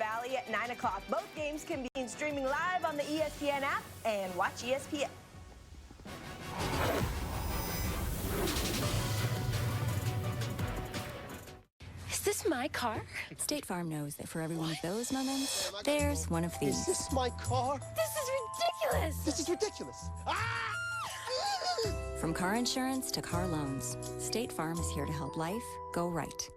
Valley at 9 o'clock. Both games can be streaming live on the ESPN app and watch ESPN. Is this my car? State Farm knows that for every one of those moments, there's one of these. Is this my car? This is ridiculous! This is ridiculous. Ah! From car insurance to car loans, State Farm is here to help life go right.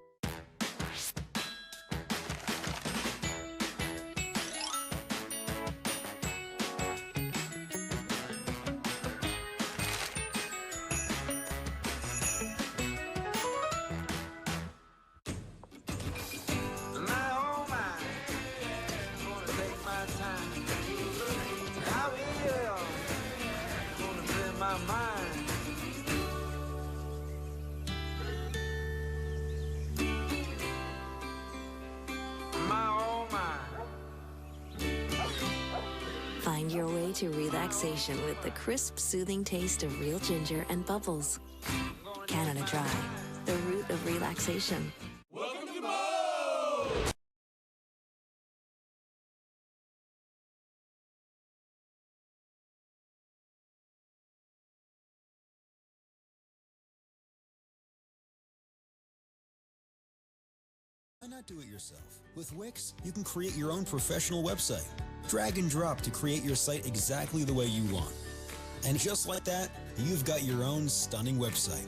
Find your way to relaxation with the crisp, soothing taste of real ginger and bubbles. Canada Dry, the root of relaxation. Welcome to Mo! Why not do it yourself? With Wix, you can create your own professional website. Drag and drop to create your site exactly the way you want. And just like that, you've got your own stunning website.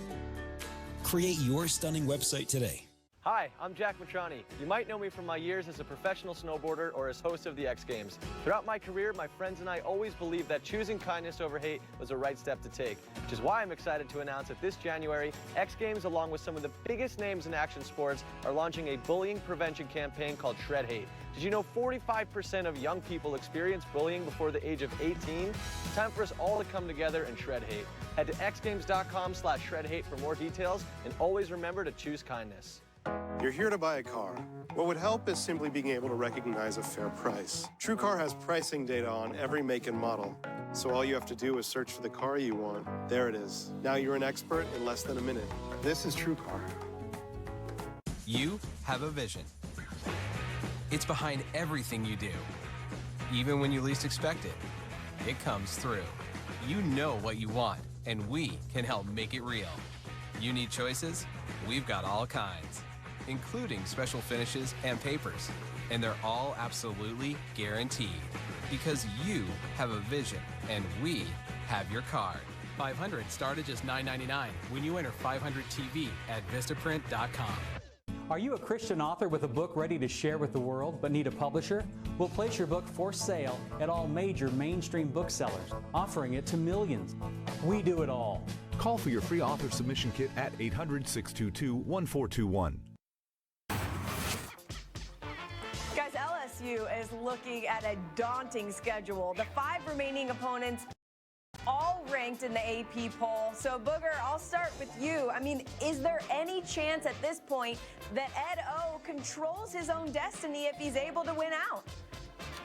Create your stunning website today. Hi, I'm Jack Matrani. You might know me from my years as a professional snowboarder or as host of the X Games. Throughout my career, my friends and I always believed that choosing kindness over hate was the right step to take, which is why I'm excited to announce that this January, X Games, along with some of the biggest names in action sports, are launching a bullying prevention campaign called Shred Hate. Did you know 45% of young people experience bullying before the age of 18? Time for us all to come together and shred hate. Head to xgames.com/shredhate for more details, and always remember to choose kindness. You're here to buy a car. What would help is simply being able to recognize a fair price. TrueCar has pricing data on every make and model, so all you have to do is search for the car you want. There it is. Now you're an expert in less than a minute. This is TrueCar. You have a vision. It's behind everything you do. Even when you least expect it, it comes through. You know what you want, and we can help make it real. You need choices? We've got all kinds, including special finishes and papers. And they're all absolutely guaranteed because you have a vision and we have your card. 500 start at just $9.99 when you enter 500 TV at Vistaprint.com. Are you a Christian author with a book ready to share with the world but need a publisher? We'll place your book for sale at all major mainstream booksellers, offering it to millions. We do it all. Call for your free author submission kit at 800-622-1421. Guys, LSU is looking at a daunting schedule. The 5 remaining opponents all ranked in the AP poll. So, Booger, I'll start with you. I mean, is there any chance at this point that Ed O controls his own destiny if he's able to win out?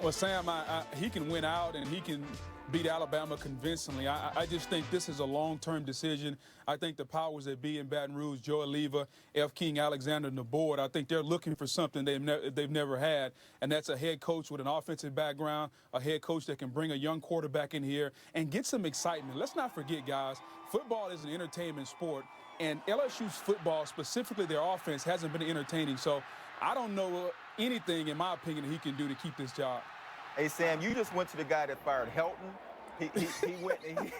Well, Sam, he can win out and he can beat Alabama convincingly. I just think this is a long-term decision. I think the powers that be in Baton Rouge, Joe Oliva, F. King Alexander, and the board, I think they're looking for something they've never had, and that's a head coach with an offensive background, a head coach that can bring a young quarterback in here and get some excitement. Let's not forget, guys, football is an entertainment sport, and LSU's football, specifically their offense, hasn't been entertaining. So I don't know anything, in my opinion, that he can do to keep this job. Hey, Sam, you just went to the guy that fired Helton. He went and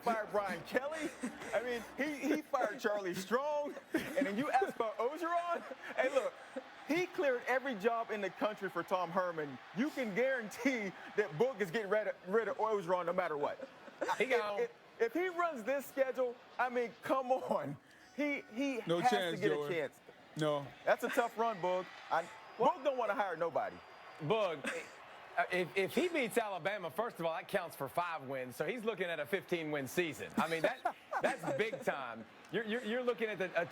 fired Brian Kelly. I mean, he fired Charlie Strong. And then you asked about Orgeron. Hey, look, he cleared every job in the country for Tom Herman. You can guarantee that Book is getting rid of Orgeron no matter what. If he runs this schedule, I mean, come on. He no has chance, to get Joey. a chance. No. That's a tough run, Boog. Boog don't want to hire nobody. Boog, if he beats Alabama, first of all, that counts for 5 wins. So he's looking at a 15-win season. I mean, that's big time. You're looking at a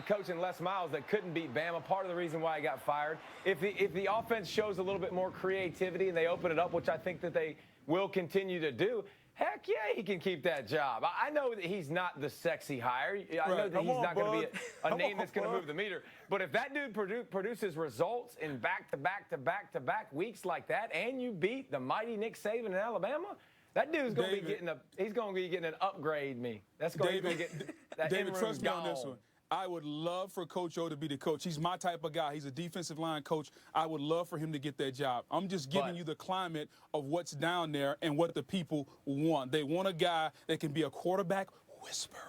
coach in Les Miles that couldn't beat Bama. Part of the reason why he got fired. If the offense shows a little bit more creativity and they open it up, which I think that they will continue to do, Heck yeah, he can keep that job. I know that he's not the sexy hire. I know that he's not going to be a name that's going to move the meter. But if that dude produces results in back-to-back weeks like that, and you beat the mighty Nick Saban in Alabama, that dude's going to be getting an upgrade. That's going to get that David, trust me gone. on this one. I would love for Coach O to be the coach. He's my type of guy. He's a defensive line coach. I would love for him to get that job. I'm just giving you the climate of what's down there and what the people want. They want a guy that can be a quarterback whisperer.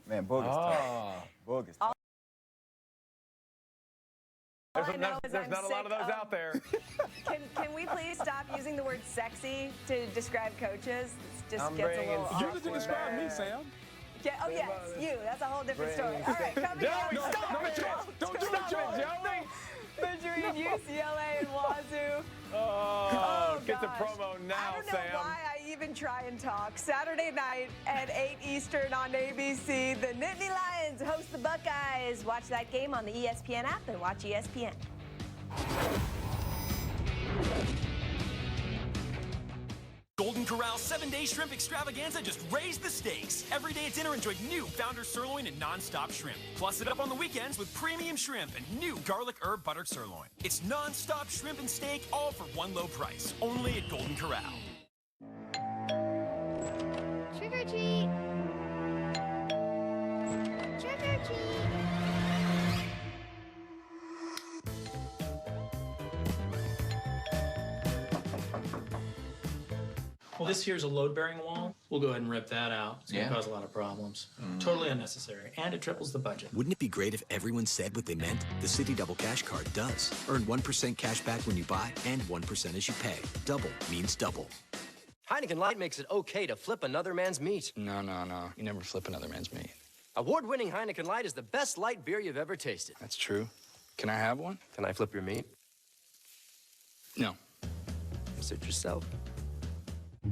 Man, Boog is tough. Boog is tough. There's not a lot of those out there. Can we please stop using the word sexy to describe coaches? It just gets a little You get to describe me, Sam. Yeah, oh, yes, you. That's a whole different story. All right, coming up. Don't do it, Joey. Featuring UCLA and Wazoo. Oh, get the promo now, I don't know why I even try and talk. Saturday night at 8 Eastern on ABC, the Nittany Lions host the Buckeyes. Watch that game on the ESPN app and watch ESPN. Golden Corral 7-day shrimp extravaganza just raised the stakes. Every day at dinner, enjoy new Founder sirloin and non-stop shrimp. Plus it up on the weekends with premium shrimp and new garlic herb buttered sirloin. It's non-stop shrimp and steak, all for one low price. Only at Golden Corral. Trick or treat. Trick or treat. Well, this here's a load-bearing wall. We'll go ahead and rip that out. It's going to cause a lot of problems. Totally unnecessary, and it triples the budget. Wouldn't it be great if everyone said what they meant? The Citi Double Cash Card does. Earn 1% cash back when you buy and 1% as you pay. Double means double. Heineken Light makes it okay to flip another man's meat. No. You never flip another man's meat. Award-winning Heineken Light is the best light beer you've ever tasted. That's true. Can I have one? Can I flip your meat? No. Suit yourself.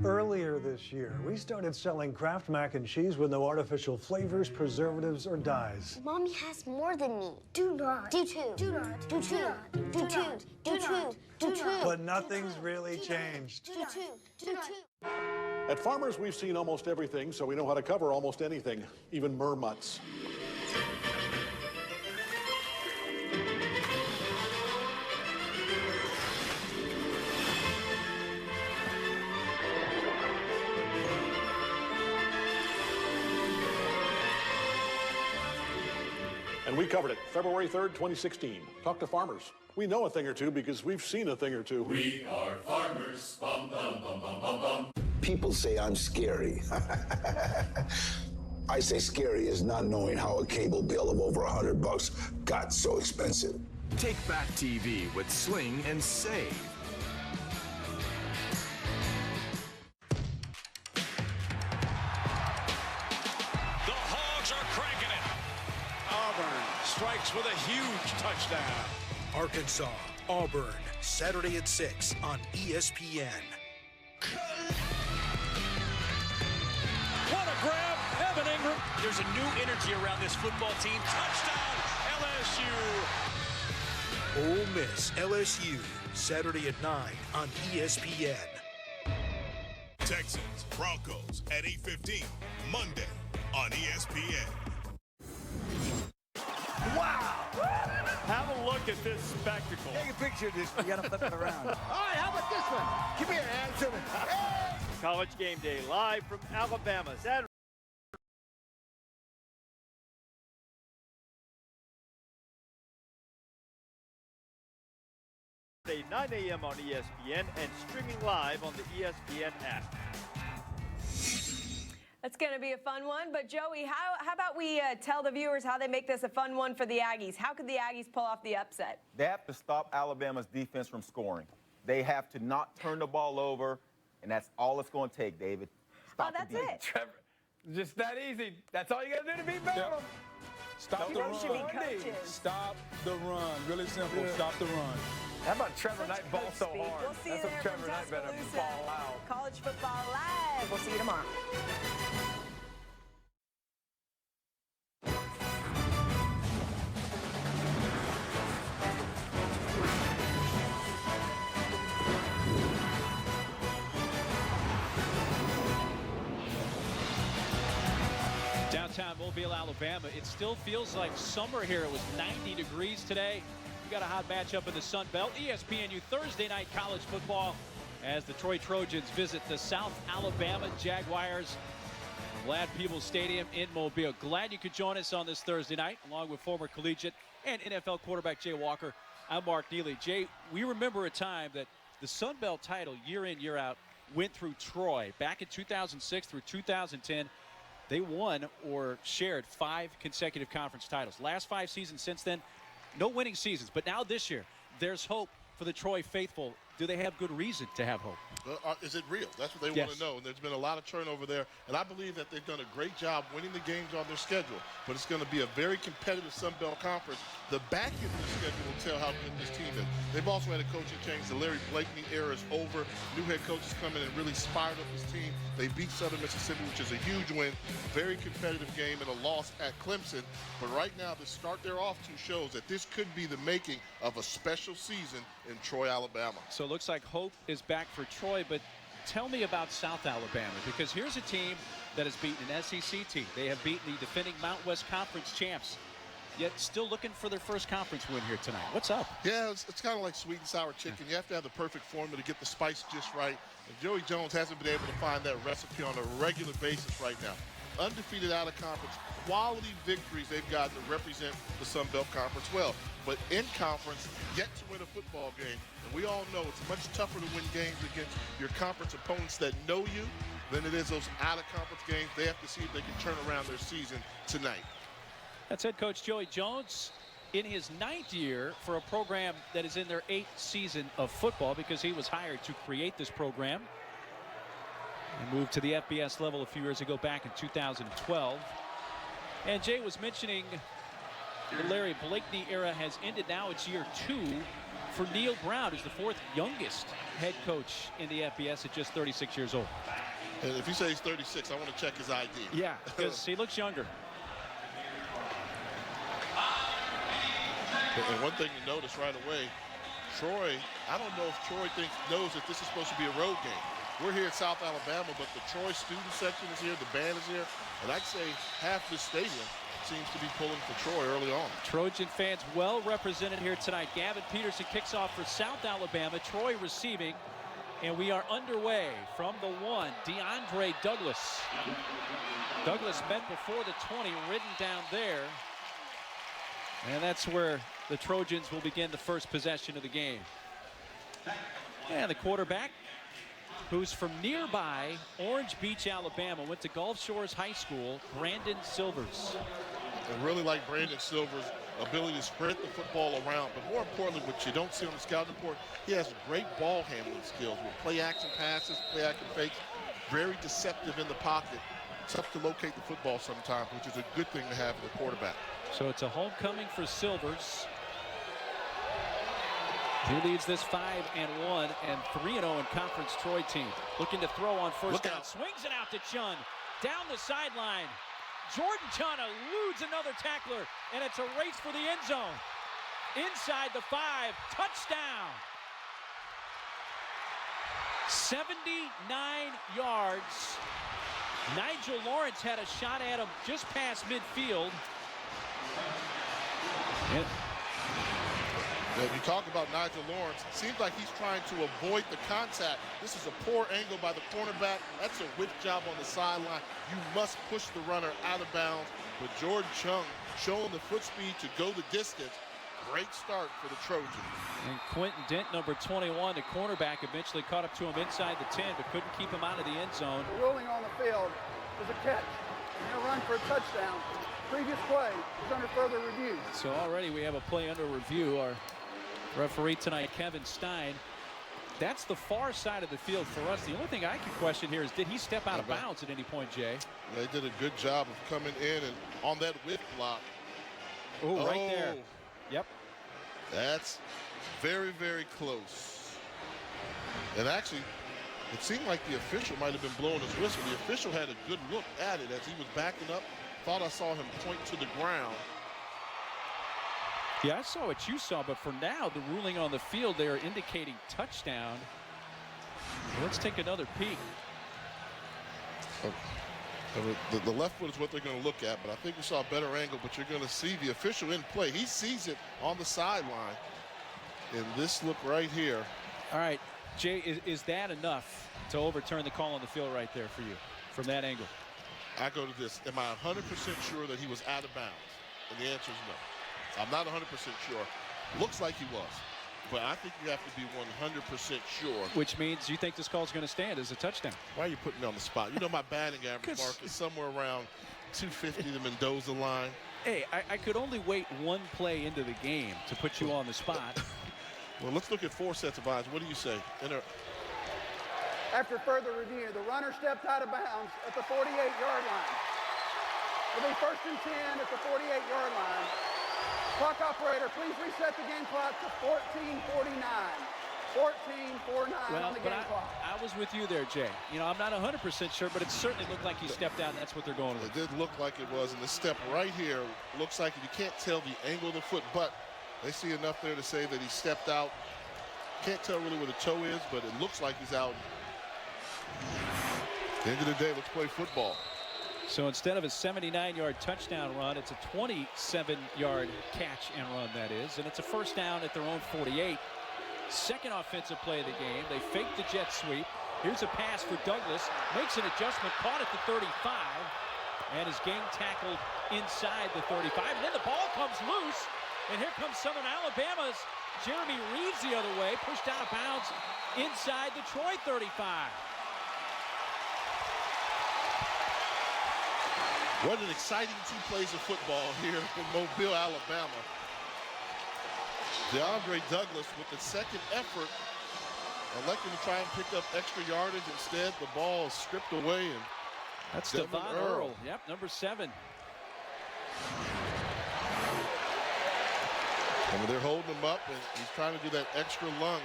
Earlier this year, we started selling Kraft mac and cheese with no artificial flavors, preservatives, or dyes. Mommy has more than me. Do not. Do two. Do not. Do two. Do two. Do two. Do two. But nothing's really changed. Do two. Do two. At Farmers, we've seen almost everything, so we know how to cover almost anything, even mermutts. And we covered it February 3rd, 2016. Talk to farmers. We know a thing or two because we've seen a thing or two. We are farmers. Bum, bum, bum, bum, bum, bum. People say I'm scary. I say scary is not knowing how a cable bill of over $100 got so expensive. Take back TV with Sling and Save. Strikes with a huge touchdown. Arkansas, Auburn, Saturday at 6 on ESPN. What a grab, Evan Ingram. There's a new energy around this football team. Touchdown, LSU. Ole Miss, LSU, Saturday at 9 on ESPN. Texans, Broncos at 8:15, Monday on ESPN. Wow! Have a look at this spectacle. Take a picture of this. You gotta flip it around. All right, how about this one? Give me your hands to it. College Game Day live from Alabama. Saturday. Saturday, 9 a.m. on ESPN and streaming live on the ESPN app. That's going to be a fun one. But, Joey, how about we tell the viewers how they make this a fun one for the Aggies? How could the Aggies pull off the upset? They have to stop Alabama's defense from scoring. They have to not turn the ball over, and that's all it's going to take, David. Stop that's the defense. it. Trevor, just that easy. That's all you got to do to beat Bama. Yep. Stop the run. Stop the run. Really simple. Yeah. Stop the run. How about Trevor Knight ball so hard? We'll see That's you what there Trevor from Knight better Tuscaloosa. ball out. College Football Live. We'll see you tomorrow. Mobile, Alabama. It still feels like summer here. It was 90 degrees today. We got a hot matchup in the Sun Belt. ESPNU Thursday night college football as the Troy Trojans visit the South Alabama Jaguars. Ladd-Peebles Stadium in Mobile. Glad you could join us on this Thursday night, along with former collegiate and NFL quarterback Jay Walker. I'm Mark Neely. Jay, we remember a time that the Sun Belt title, year in, year out, went through Troy. Back in 2006 through 2010, they won or shared 5 consecutive conference titles. Last 5 seasons since then, no winning seasons. But now this year, there's hope for the Troy faithful. Do they have good reason to have hope? Is it real? That's what they want to know. And there's been a lot of turnover there. And I believe that they've done a great job winning the games on their schedule. But it's going to be a very competitive Sun Belt Conference. The back end of the schedule will tell how good this team is. They've also had a coaching change. The Larry Blakeney era is over. New head coach has come in and really spired up his team. They beat Southern Mississippi, which is a huge win. Very competitive game and a loss at Clemson. But right now, the start they're off to shows that this could be the making of a special season in Troy, Alabama. So it looks like hope is back for Troy, but tell me about South Alabama, because here's a team that has beaten an SEC team. They have beaten the defending Mountain West Conference champs, yet still looking for their first conference win here tonight. What's up? Yeah, it's kind of like sweet and sour chicken. You have to have the perfect formula to get the spice just right. And Joey Jones hasn't been able to find that recipe on a regular basis right now. Undefeated out of conference, quality victories they've gotten to represent the Sun Belt Conference well. But in conference, yet to win a football game. And we all know it's much tougher to win games against your conference opponents that know you than it is those out-of-conference games. They have to see if they can turn around their season tonight. That's head coach Joey Jones in his 9th year for a program that is in their 8th season of football, because he was hired to create this program. He moved to the FBS level a few years ago, back in 2012. And Jay was mentioning the Larry Blakeney era has ended. Now it's year 2 for Neil Brown, who's the 4th youngest head coach in the FBS at just 36 years old. And if you say he's 36, I want to check his ID. Yeah, because he looks younger. And one thing to notice right away, Troy, I don't know if Troy knows that this is supposed to be a road game. We're here at South Alabama, but the Troy student section is here, the band is here, and I'd say half the stadium seems to be pulling for Troy early on. Trojan fans well represented here tonight. Gavin Peterson kicks off for South Alabama. Troy receiving, and we are underway from the 1. DeAndre Douglas. Douglas met before the 20, ridden down there. And that's where the Trojans will begin the first possession of the game. And the quarterback, who's from nearby Orange Beach, Alabama, went to Gulf Shores High School, Brandon Silvers. I really like Brandon Silvers' ability to spread the football around, but more importantly, what you don't see on the scouting report, he has great ball handling skills with play action passes, play action fakes, very deceptive in the pocket. Tough to locate the football sometimes, which is a good thing to have for the quarterback. So it's a homecoming for Silvers. He leads this 5-1 and 3-0 in conference Troy team. Looking to throw on first down. Swings it out to Chun. Down the sideline. Jordan Chun eludes another tackler, and it's a race for the end zone. Inside the 5, touchdown. 79 yards. Nigel Lawrence had a shot at him just past midfield. If you talk about Nigel Lawrence, it seems like he's trying to avoid the contact. This is a poor angle by the cornerback. That's a whip job on the sideline. You must push the runner out of bounds. But Jordan Chung showing the foot speed to go the distance. Great start for the Trojans. And Quentin Dent, number 21, the cornerback, eventually caught up to him inside the 10, but couldn't keep him out of the end zone. The ruling on the field was a catch and a run for a touchdown. Previous play is under further review. So already we have a play under review. Our referee tonight, Kevin Stein. That's the far side of the field for us. The only thing I can question here is, did he step out of bounds at any point, Jay? They did a good job of coming in and on that whip block. Oh, right there. Yep. That's very, very close. And actually, it seemed like the official might have been blowing his whistle. The official had a good look at it as he was backing up. Thought I saw him point to the ground. Yeah, I saw what you saw, but for now, the ruling on the field there indicating touchdown. Let's take another peek. The left foot is what they're going to look at, but I think we saw a better angle, but you're going to see the official in play. He sees it on the sideline in this look right here. All right, Jay, is that enough to overturn the call on the field right there for you from that angle? I go to this. Am I 100% sure that he was out of bounds? And the answer is no. I'm not 100% sure. Looks like he was. But I think you have to be 100% sure. Which means you think this call is going to stand as a touchdown. Why are you putting me on the spot? You know my batting average mark is somewhere around 250, the Mendoza line. Hey, I could only wait one play into the game to put you on the spot. Well, let's look at 4 sets of eyes. What do you say? After further review, the runner stepped out of bounds at the 48-yard line. It'll be 1st and 10 at the 48-yard line. Clock operator, please reset the game clock to 14:49. 14:49 on the game clock. I was with you there, Jay. You know, I'm not 100% sure, but it certainly looked like he stepped out, and that's what they're going with. It did look like it was, and the step right here looks like you can't tell the angle of the foot, but they see enough there to say that he stepped out. Can't tell really where the toe is, but it looks like he's out. At the end of the day, let's play football. So instead of a 79-yard touchdown run, it's a 27-yard catch and run, that is. And it's a first down at their own 48. Second offensive play of the game. They fake the jet sweep. Here's a pass for Douglas. Makes an adjustment, caught at the 35. And is game tackled inside the 35. And then the ball comes loose. And here comes Southern Alabama's Jeremy Reeves the other way. Pushed out of bounds inside the Troy 35. What an exciting 2 plays of football here in Mobile, Alabama. DeAndre Douglas with the second effort electing to try and pick up extra yardage. Instead, the ball is stripped away. And that's Devon Earl. Yep, number 7. And they're holding him up, and he's trying to do that extra lunge.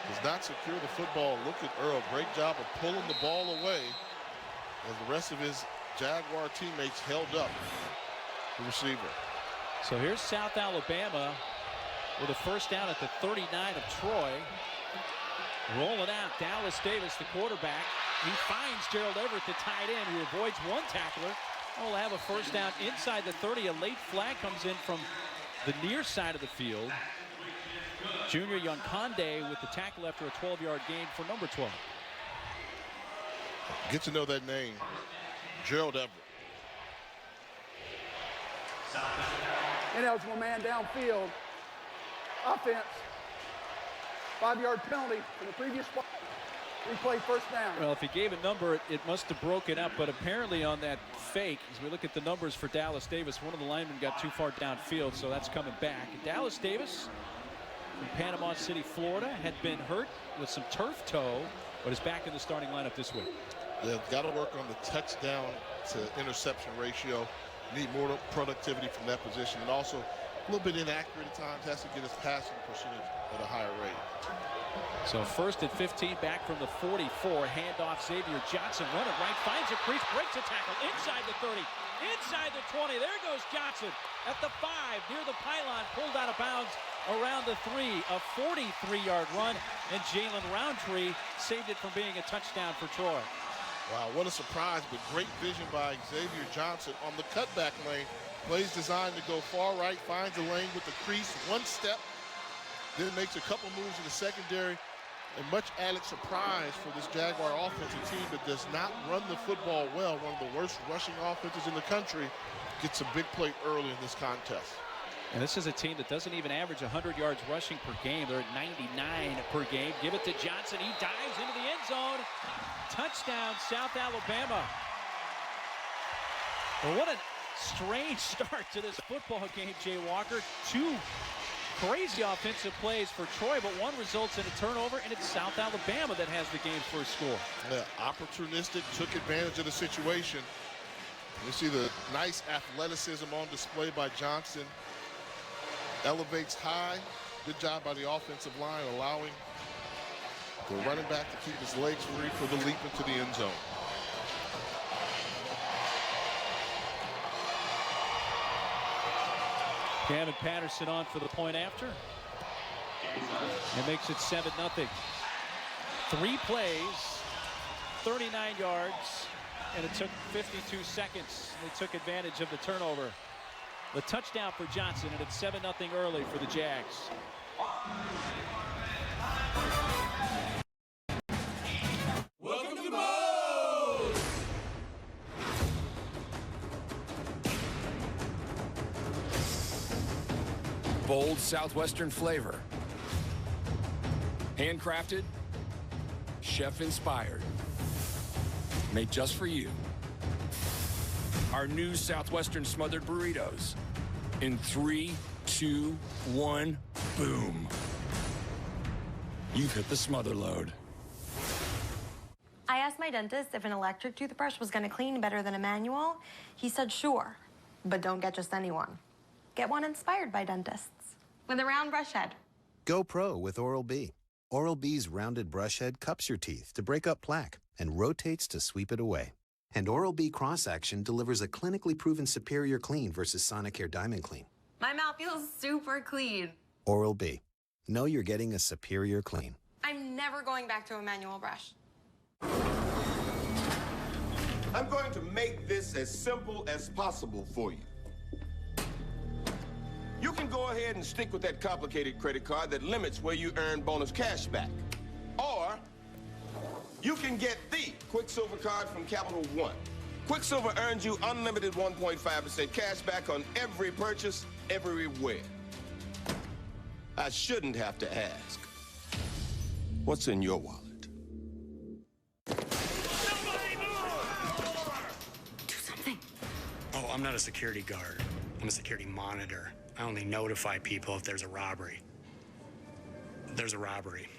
Does not secure the football. Look at Earl. Great job of pulling the ball away as the rest of his Jaguar teammates held up the receiver. So here's South Alabama with a first down at the 39 of Troy. Rolling out, Dallas Davis, the quarterback. He finds Gerald Everett, the tight end, who avoids one tackler. We'll have a first down inside the 30. A late flag comes in from the near side of the field. Junior Yonkande with the tackle after a 12-yard gain for number 12. Get to know that name. Gerald Everett. Ineligible man downfield. Offense. 5-yard penalty for the previous play. Replay first down. Well, if he gave a number, it must have broken up, but apparently on that fake, as we look at the numbers for Dallas Davis, one of the linemen got too far downfield, so that's coming back. Dallas Davis from Panama City, Florida, had been hurt with some turf toe, but is back in the starting lineup this week. They've got to work on the touchdown to interception ratio. Need more productivity from that position, and also a little bit inaccurate at times. Has to get his passing percentage at a higher rate. So first and 15 back from the 44. Handoff, Xavier Johnson running right, finds a crease, breaks a tackle inside the 30, inside the 20. There goes Johnson at the 5 near the pylon, pulled out of bounds around the 3. A 43-yard run, and Jalen Roundtree saved it from being a touchdown for Troy. Wow, what a surprise, but great vision by Xavier Johnson on the cutback lane. Plays designed to go far right, finds a lane with the crease, one step, then makes a couple moves in the secondary. And much added surprise for this Jaguar offensive team that does not run the football well. One of the worst rushing offenses in the country gets a big play early in this contest. And this is a team that doesn't even average 100 yards rushing per game. They're at 99 per game. Give it to Johnson. He dives into the end zone. Touchdown, South Alabama. Well, what a strange start to this football game, Jay Walker. 2 crazy offensive plays for Troy, but one results in a turnover, and it's South Alabama that has the game's first score. Yeah, opportunistic, took advantage of the situation. You see the nice athleticism on display by Johnson. Elevates high. Good job by the offensive line, allowing the running back to keep his legs free for the leap into the end zone. Gavin Patterson on for the point after. It makes it 7-0. 3 plays, 39 yards, and it took 52 seconds. They took advantage of the turnover. The touchdown for Johnson, and it's 7-0 early for the Jags. Welcome to Moe's! Bold Southwestern flavor. Handcrafted, chef-inspired. Made just for you. Our new Southwestern smothered burritos. In 3, 2, 1, boom. You've hit the smother load. I asked my dentist if an electric toothbrush was going to clean better than a manual. He said sure, but don't get just anyone. Get one inspired by dentists with a round brush head. Go pro with Oral-B. Oral-B's rounded brush head cups your teeth to break up plaque and rotates to sweep it away. And Oral-B cross-action delivers a clinically proven superior clean versus Sonicare Diamond Clean. My mouth feels super clean. Oral-B. Know you're getting a superior clean. I'm never going back to a manual brush. I'm going to make this as simple as possible for you. You can go ahead and stick with that complicated credit card that limits where you earn bonus cash back. Or you can get the Quicksilver card from Capital One. Quicksilver earns you unlimited 1.5% cash back on every purchase, everywhere. I shouldn't have to ask. What's in your wallet? Do something. Oh, I'm not a security guard. I'm a security monitor. I only notify people if there's a robbery. There's a robbery.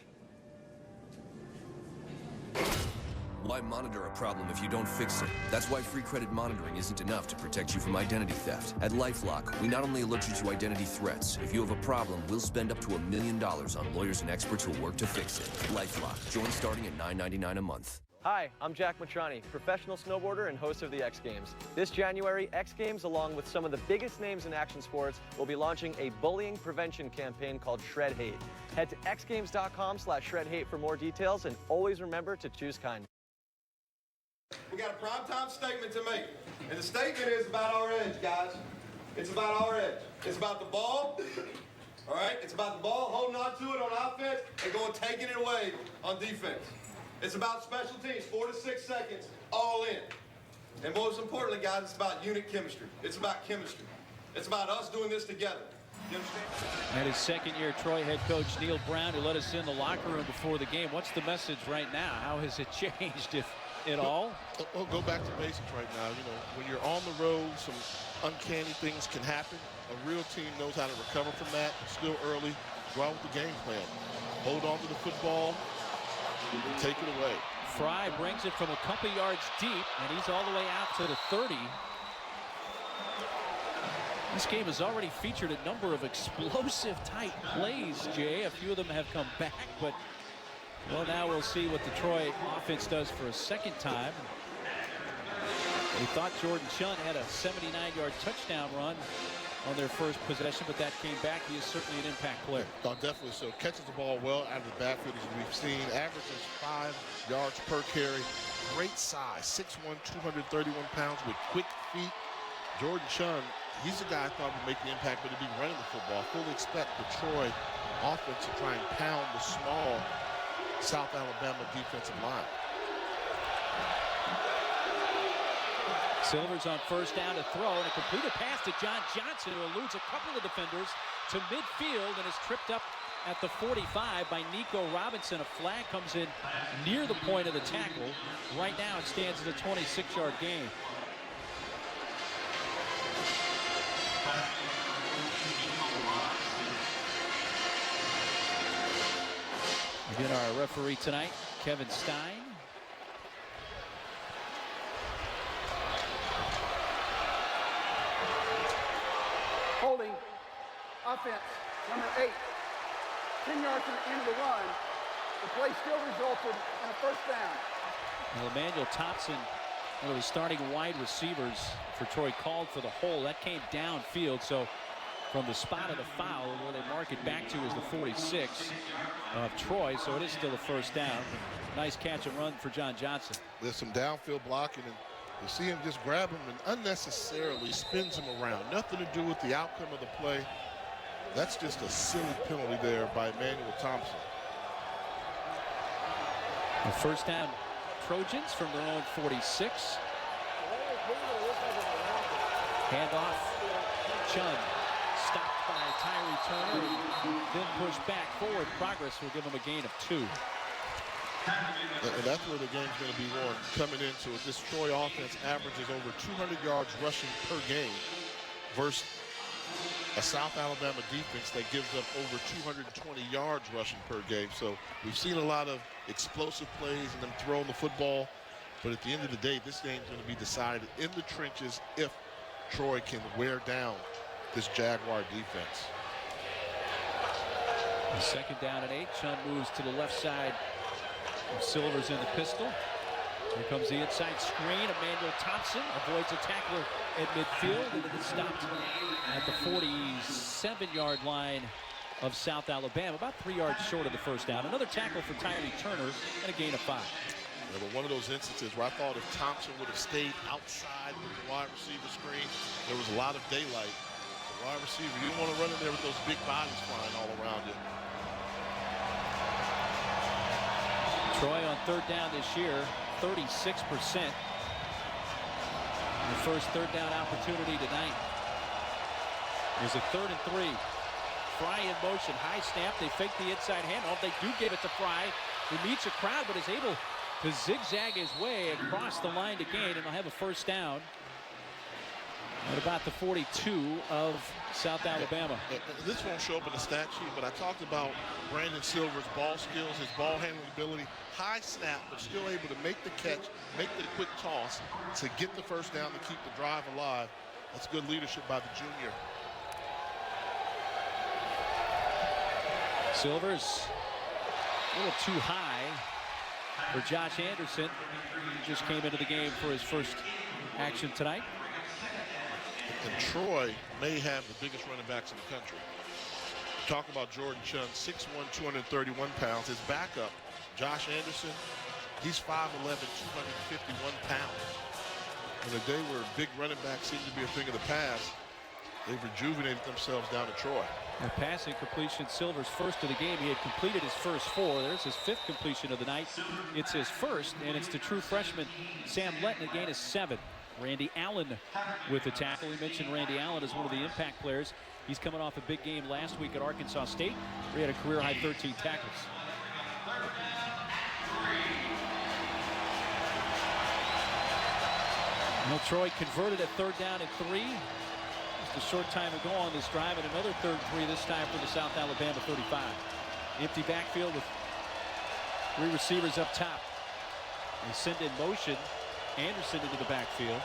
Why monitor a problem if you don't fix it? That's why free credit monitoring isn't enough to protect you from identity theft. At LifeLock, we not only alert you to identity threats, if you have a problem, we'll spend up to $1 million on lawyers and experts who'll work to fix it. LifeLock. Join starting at $9.99 a month. Hi, I'm Jack Matrani, professional snowboarder and host of the X Games. This January, X Games, along with some of the biggest names in action sports, will be launching a bullying prevention campaign called Shred Hate. Head to xgames.com/shredhate for more details, and always remember to choose kindness. We got a primetime statement to make. And the statement is about our edge, guys. It's about our edge. It's about the ball. All right? It's about the ball, holding on to it on offense, and going taking it away on defense. It's about special teams, 4 to 6 seconds, all in. And most importantly, guys, it's about unit chemistry. It's about chemistry. It's about us doing this together. You understand? And his second-year Troy head coach Neil Brown, who let us in the locker room before the game. What's the message right now? How has it changed, if at all? Well, go back to basics right now. You know, when you're on the road, some uncanny things can happen. A real team knows how to recover from that. It's still early. Go out with the game plan. Hold on to the football. Take it away. Fry brings it from a couple yards deep, and he's all the way out to the 30. This game has already featured a number of explosive type plays, Jay. A few of them have come back, but well, now we'll see what the Troy offense does for a second time. We thought Jordan Chunn had a 79-yard touchdown run on their first possession, but that came back. He is certainly an impact player. Oh, definitely so. Catches the ball well out of the backfield, as we've seen. Averages 5 yards per carry. Great size, 6'1", 231 pounds with quick feet. Jordan Chunn, he's a guy I thought would make the impact, but he'd be running the football. Fully expect the Troy offense to try and pound the small South Alabama defensive line. Silver's on first down to throw, and a completed pass to John Johnson, who eludes a couple of defenders to midfield and is tripped up at the 45 by Nico Robinson. A flag comes in near the point of the tackle. Right now it stands at a 26-yard gain. Again, our referee tonight, Kevin Stein. Holding, offense, number 8, 10 yards from the end of the run. The play still resulted in a first down. Well, Emmanuel Thompson, one of the starting wide receivers for Troy, called for the hole. That came downfield, so from the spot of the foul, where they mark it back to is the 46 of Troy, so it is still a first down. Nice catch and run for John Johnson. There's some downfield blocking, and You see him just grab him and unnecessarily spins him around. Nothing to do with the outcome of the play. That's just a silly penalty there by Emmanuel Thompson. The first down, Trojans from their own 46. Handoff, Chun, stopped by Tyree Turner, then pushed back forward. Progress will give him a gain of 2. And that's where the game's going to be won coming into it. This Troy offense averages over 200 yards rushing per game versus a South Alabama defense that gives up over 220 yards rushing per game. So we've seen a lot of explosive plays and them throwing the football. But at the end of the day, this game's going to be decided in the trenches if Troy can wear down this Jaguar defense. The second down and 8. Chun moves to the left side. Silver's in the pistol. Here comes the inside screen. Emmanuel Thompson avoids a tackler at midfield, and it is stopped at the 47-yard line of South Alabama, about 3 yards short of the first down. Another tackle for Tyree Turner and a gain of 5. Yeah, but one of those instances where I thought if Thompson would have stayed outside with the wide receiver screen, there was a lot of daylight. The wide receiver, you don't want to run in there with those big bodies flying all around you. Troy on third down this year, 36%. The first third down opportunity tonight is a 3rd and 3. Fry in motion, high snap. They fake the inside handoff. They do give it to Fry, who meets a crowd but is able to zigzag his way across the line to gain, and he'll have a first down at about the 42 of South Alabama. This won't show up in the stat sheet, but I talked about Brandon Silver's ball skills, his ball handling ability. High snap, but still able to make the catch, make the quick toss to get the first down to keep the drive alive. That's good leadership by the junior. Silver's a little too high for Josh Anderson. He just came into the game for his first action tonight. And Troy may have the biggest running backs in the country. Talk about Jordan Chun, 6'1", 231 pounds. His backup, Josh Anderson, he's 5'11", 251 pounds. In a day where big running backs seem to be a thing of the past, they've rejuvenated themselves down at Troy. A passing completion, Silver's first of the game. He had completed his first 4. There's his 5th completion of the night. It's his first, and it's the true freshman, Sam Letton, a gain of 7. Randy Allen with the tackle. We mentioned Randy Allen as one of the impact players. He's coming off a big game last week at Arkansas State, where he had a career-high 13 tackles. Well, Troy converted at 3rd down and 3. Just a short time ago on this drive, and another 3rd and 3 this time for the South Alabama 35. Empty backfield with 3 receivers up top. They send in motion Anderson into the backfield.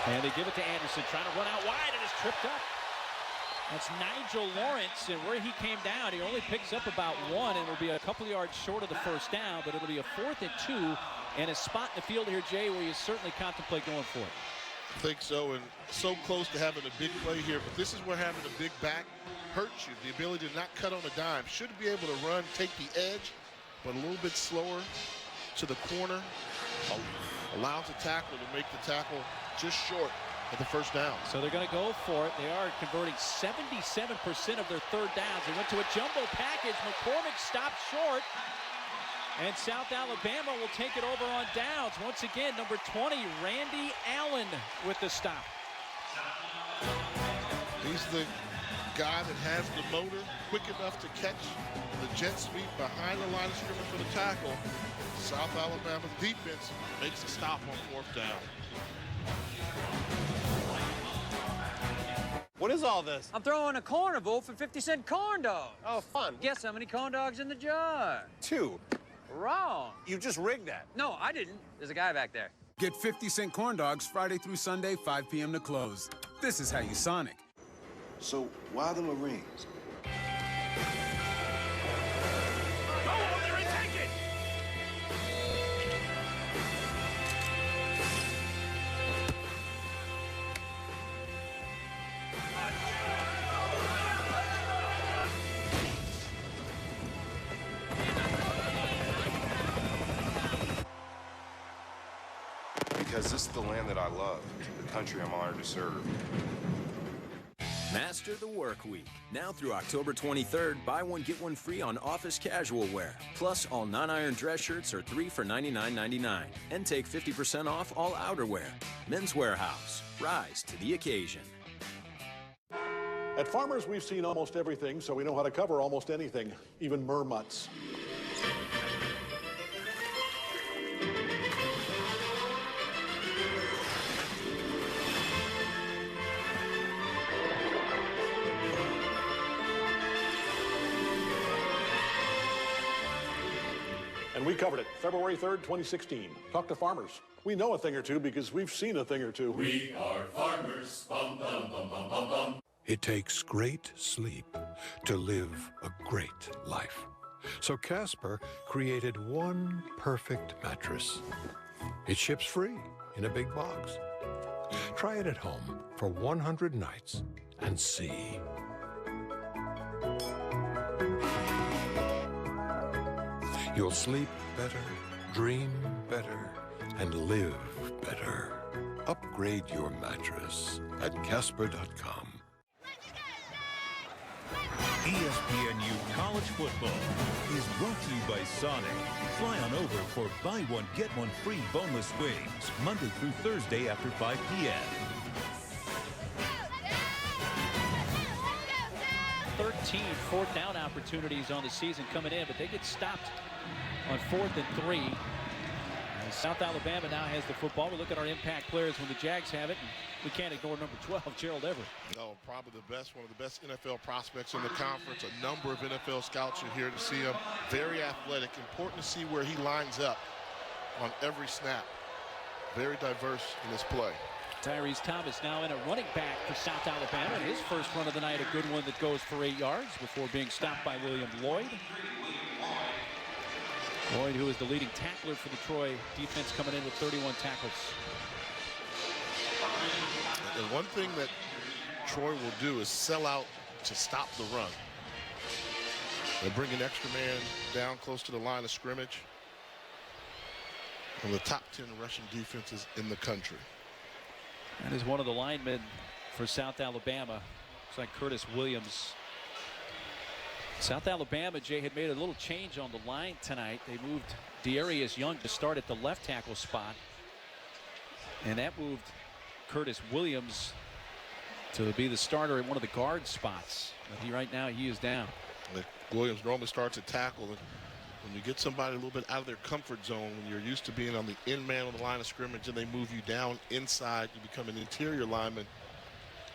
And they give it to Anderson, trying to run out wide, and is tripped up. That's Nigel Lawrence, and where he came down, he only picks up about 1 and will be a couple of yards short of the first down, but it'll be a 4th and 2 and a spot in the field here, Jay, where you certainly contemplate going for it. I think so, and so close to having a big play here, but this is where having a big back hurts you. The ability to not cut on a dime. Should be able to run, take the edge, but a little bit slower to the corner, allows the tackler to make the tackle just short of the first down. So they're going to go for it. They are converting 77% of their 3rd downs. They went to a jumbo package. McCormick stopped short, and South Alabama will take it over on downs. Once again, number 20, Randy Allen with the stop. He's the guy that has the motor, quick enough to catch the jet sweep behind the line of scrimmage for the tackle. South Alabama's defense makes a stop on 4th down. What is all this? I'm throwing a carnival for 50-cent corn dogs. Oh, fun. Guess how many corn dogs in the jar? 2. Wrong. You just rigged that. No, I didn't. There's a guy back there. Get 50-cent corn dogs Friday through Sunday, 5 p.m. to close. This is how you Sonic. So why the Marines? Because this is the land that I love, the country I'm honored to serve. Master the Work Week. Now through October 23rd, buy one, get one free on office casual wear. Plus, all non-iron dress shirts are 3 for $99.99. And take 50% off all outerwear. Men's Warehouse. Rise to the occasion. At Farmers, we've seen almost everything, so we know how to cover almost anything, even mermutts. And we covered it February 3rd, 2016. Talk to farmers. We know a thing or two because we've seen a thing or two. We are farmers. Bum, bum, bum, bum, bum, bum. It takes great sleep to live a great life. So Casper created one perfect mattress. It ships free in a big box. Try it at home for 100 nights and see. You'll sleep better, dream better, and live better. Upgrade your mattress at Casper.com. ESPNU College Football is brought to you by Sonic. Fly on over for buy one, get one free boneless wings, Monday through Thursday after 5 p.m. 13 fourth down opportunities on the season coming in, but they get stopped on 4th and 3. And South Alabama now has the football. We look at our impact players when the Jags have it, and we can't ignore number 12, Gerald Everett. No, probably the best, one of the best NFL prospects in the conference. A number of NFL scouts are here to see him. Very athletic. Important to see where he lines up on every snap. Very diverse in his play. Tyrese Thomas now in a running back for South Alabama. His first run of the night, a good one that goes for 8 yards before being stopped by William Lloyd. Lloyd, who is the leading tackler for the Troy defense, coming in with 31 tackles. And one thing that Troy will do is sell out to stop the run. They bring an extra man down close to the line of scrimmage. One of the top 10 rushing defenses in the country. That is one of the linemen for South Alabama. Looks like Curtis Williams. South Alabama, Jay, had made a little change on the line tonight. They moved Dearius Young to start at the left tackle spot. And that moved Curtis Williams to be the starter at one of the guard spots. But right now he is down. Williams normally starts at tackle. And when you get somebody a little bit out of their comfort zone, when you're used to being on the end man on the line of scrimmage and they move you down inside, you become an interior lineman.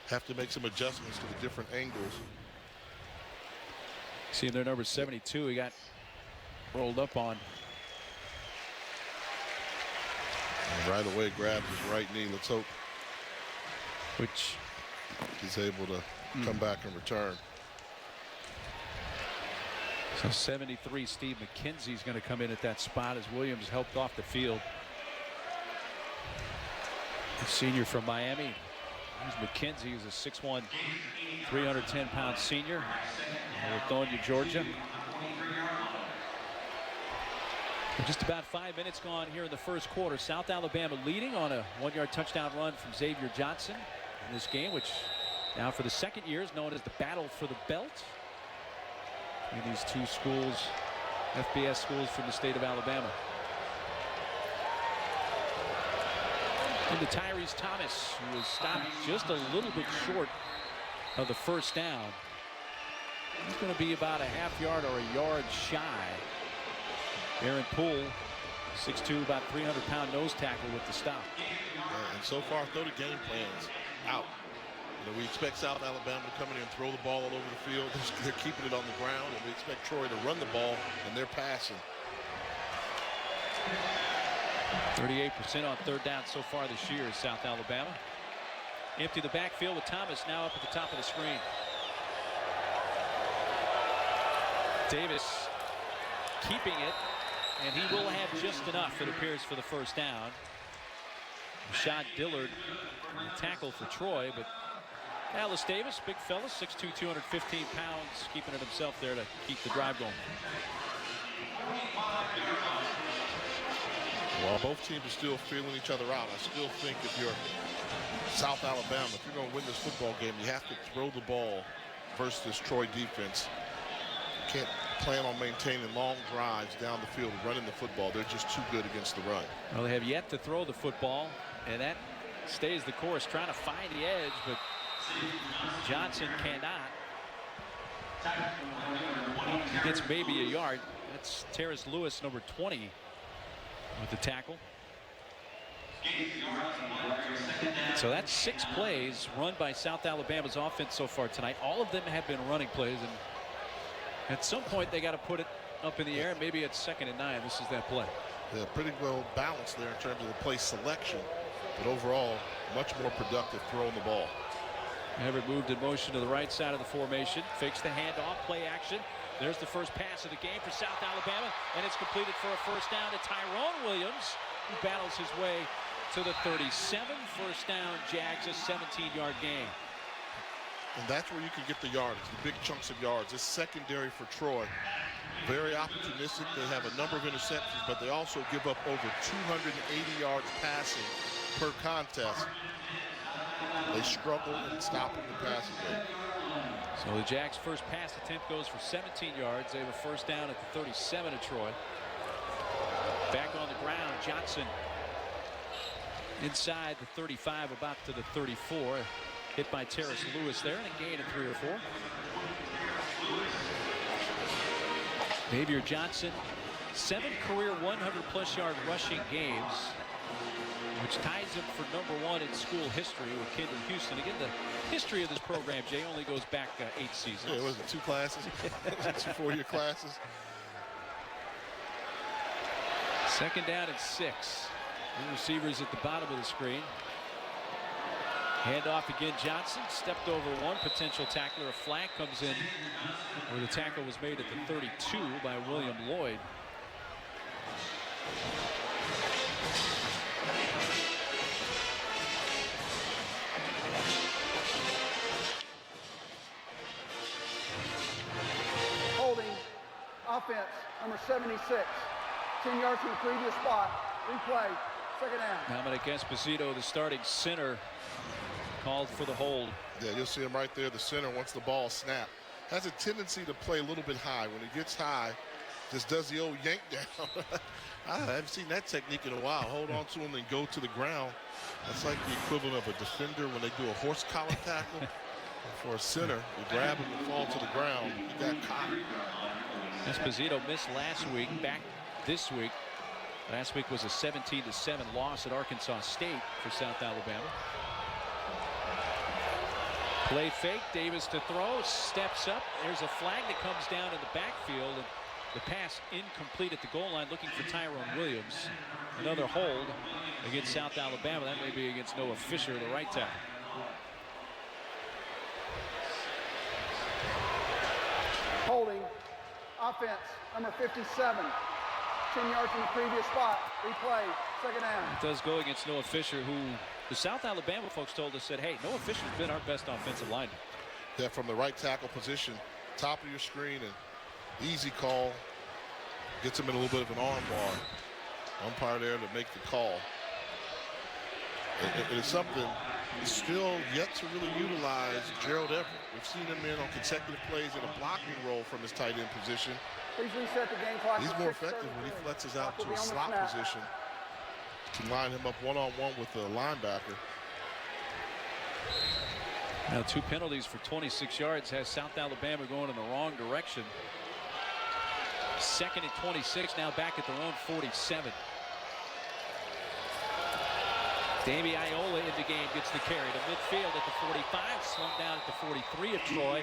Have to make some adjustments to the different angles. See their number 72, he got rolled up on. And right away grabs his right knee. Let's hope which he's able to come back and return. So 73, Steve McKenzie is going to come in at that spot as Williams helped off the field. The senior from Miami. Here's McKenzie, who's a 6'1", 310-pound senior. Lithonia, Georgia. Just about 5 minutes gone here in the first quarter. South Alabama leading on a 1-yard touchdown run from Xavier Johnson in this game, which now for the second year is known as the Battle for the Belt. In these two schools, FBS schools from the state of Alabama. Into Tyrese Thomas, who was stopped just a little bit short of the first down. He's going to be about a half yard or a yard shy. Aaron Poole, 6'2", about 300-pound nose tackle with the stop. And so far, throw the game plans out. You know, we expect South Alabama to come in and throw the ball all over the field. They're keeping it on the ground, and we expect Troy to run the ball, and they're passing. 38% on third down so far this year is South Alabama. Empty the backfield with Thomas now up at the top of the screen. Davis keeping it, and he will have just enough, it appears, for the first down. Rashad Dillard, the tackle for Troy, but Alice Davis, big fella, 6'2", 215 pounds, keeping it himself there to keep the drive going. Well, both teams are still feeling each other out. I still think if you're South Alabama, if you're going to win this football game, you have to throw the ball versus this Troy defense. You can't plan on maintaining long drives down the field, running the football. They're just too good against the run. Well, they have yet to throw the football, and that stays the course, trying to find the edge, but Johnson cannot. He gets maybe a yard. That's Terrace Lewis, number 20, with the tackle. So that's 6 plays run by South Alabama's offense so far tonight. All of them have been running plays, and at some point they got to put it up in the air. Maybe it's 2nd and 9. This is that play. Yeah, pretty well balanced there in terms of the play selection, but overall much more productive throwing the ball. Everett moved in motion to the right side of the formation, fakes the handoff, play action. There's the first pass of the game for South Alabama, and it's completed for a first down to Tyrone Williams, who battles his way to the 37. First down, Jags, a 17-yard gain. And that's where you can get the yardage, the big chunks of yards. This secondary for Troy, very opportunistic. They have a number of interceptions, but they also give up over 280 yards passing per contest. They struggle in stopping the passing game. So the Jags' first pass attempt goes for 17 yards. They have a first down at the 37 of Troy. Back on the ground, Johnson inside the 35, about to the 34. Hit by Terrace Lewis there, and a gain of 3 or 4. Xavier Johnson, 7 career 100-plus yard rushing games, which ties him for #1 in school history with Kendall Houston. Again, the history of this program, Jay, only goes back 8 seasons. Yeah, was it 2 classes? 2 4-year classes? 2nd down and 6. The receivers at the bottom of the screen. Handoff again, Johnson stepped over one potential tackler. A flag comes in where the tackle was made at the 32 by William Lloyd. Holding, offense, number 76. 10 yards from the previous spot. Replay, 2nd down. Dominic Esposito, the starting center, called for the hold. Yeah, you'll see him right there. The center, once the ball snapped, has a tendency to play a little bit high. When it gets high, just does the old yank down. I haven't seen that technique in a while. Hold on to him and go to the ground. That's like the equivalent of a defender when they do a horse collar tackle. For a center, you grab him and fall to the ground. He got caught. Esposito missed last week, back this week. Last week was a 17-7 loss at Arkansas State for South Alabama. Play fake, Davis to throw, steps up. There's a flag that comes down in the backfield, and the pass incomplete at the goal line, looking for Tyrone Williams. Another hold against South Alabama. That may be against Noah Fisher, the right tackle. Holding, offense, number 57. 10 yards from the previous spot. Replay, 2nd down. It does go against Noah Fisher, who the South Alabama folks told us, said, hey, Noah Fisher's been our best offensive lineman. Yeah, from the right tackle position, top of your screen, and easy call. Gets him in a little bit of an arm bar. Umpire there to make the call. It is something still yet to really utilize Gerald Everett. We've seen him in on consecutive plays in a blocking role from his tight end position. Please reset the game clock. He's more effective when he flexes out to a slot position. Can line him up one-on-one with the linebacker. Now 2 penalties for 26 yards has South Alabama going in the wrong direction. 2nd and 26, now back at their own 47. Davey Iola in the game, gets the carry to midfield at the 45, slung down at the 43 of Troy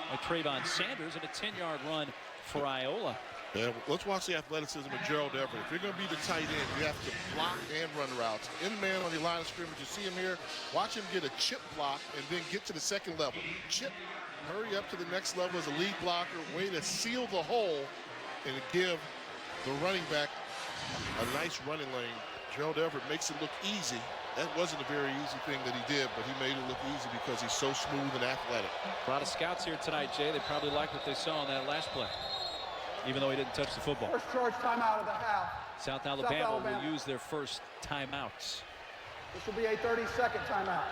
by Trayvon Sanders, and a 10-yard run for Iola. Yeah, let's watch the athleticism of Gerald Everett. If you're going to be the tight end, you have to block and run routes. In man on the line of scrimmage, you see him here. Watch him get a chip block and then get to the 2nd level. Chip, hurry up to the next level as a lead blocker, way to seal the hole and give the running back a nice running lane. Gerald Everett makes it look easy. That wasn't a very easy thing that he did, but he made it look easy because he's so smooth and athletic. A lot of scouts here tonight, Jay. They probably like what they saw on that last play, even though he didn't touch the football. First charge timeout of the half. South Alabama will use their first timeouts. This will be a 30-second timeout.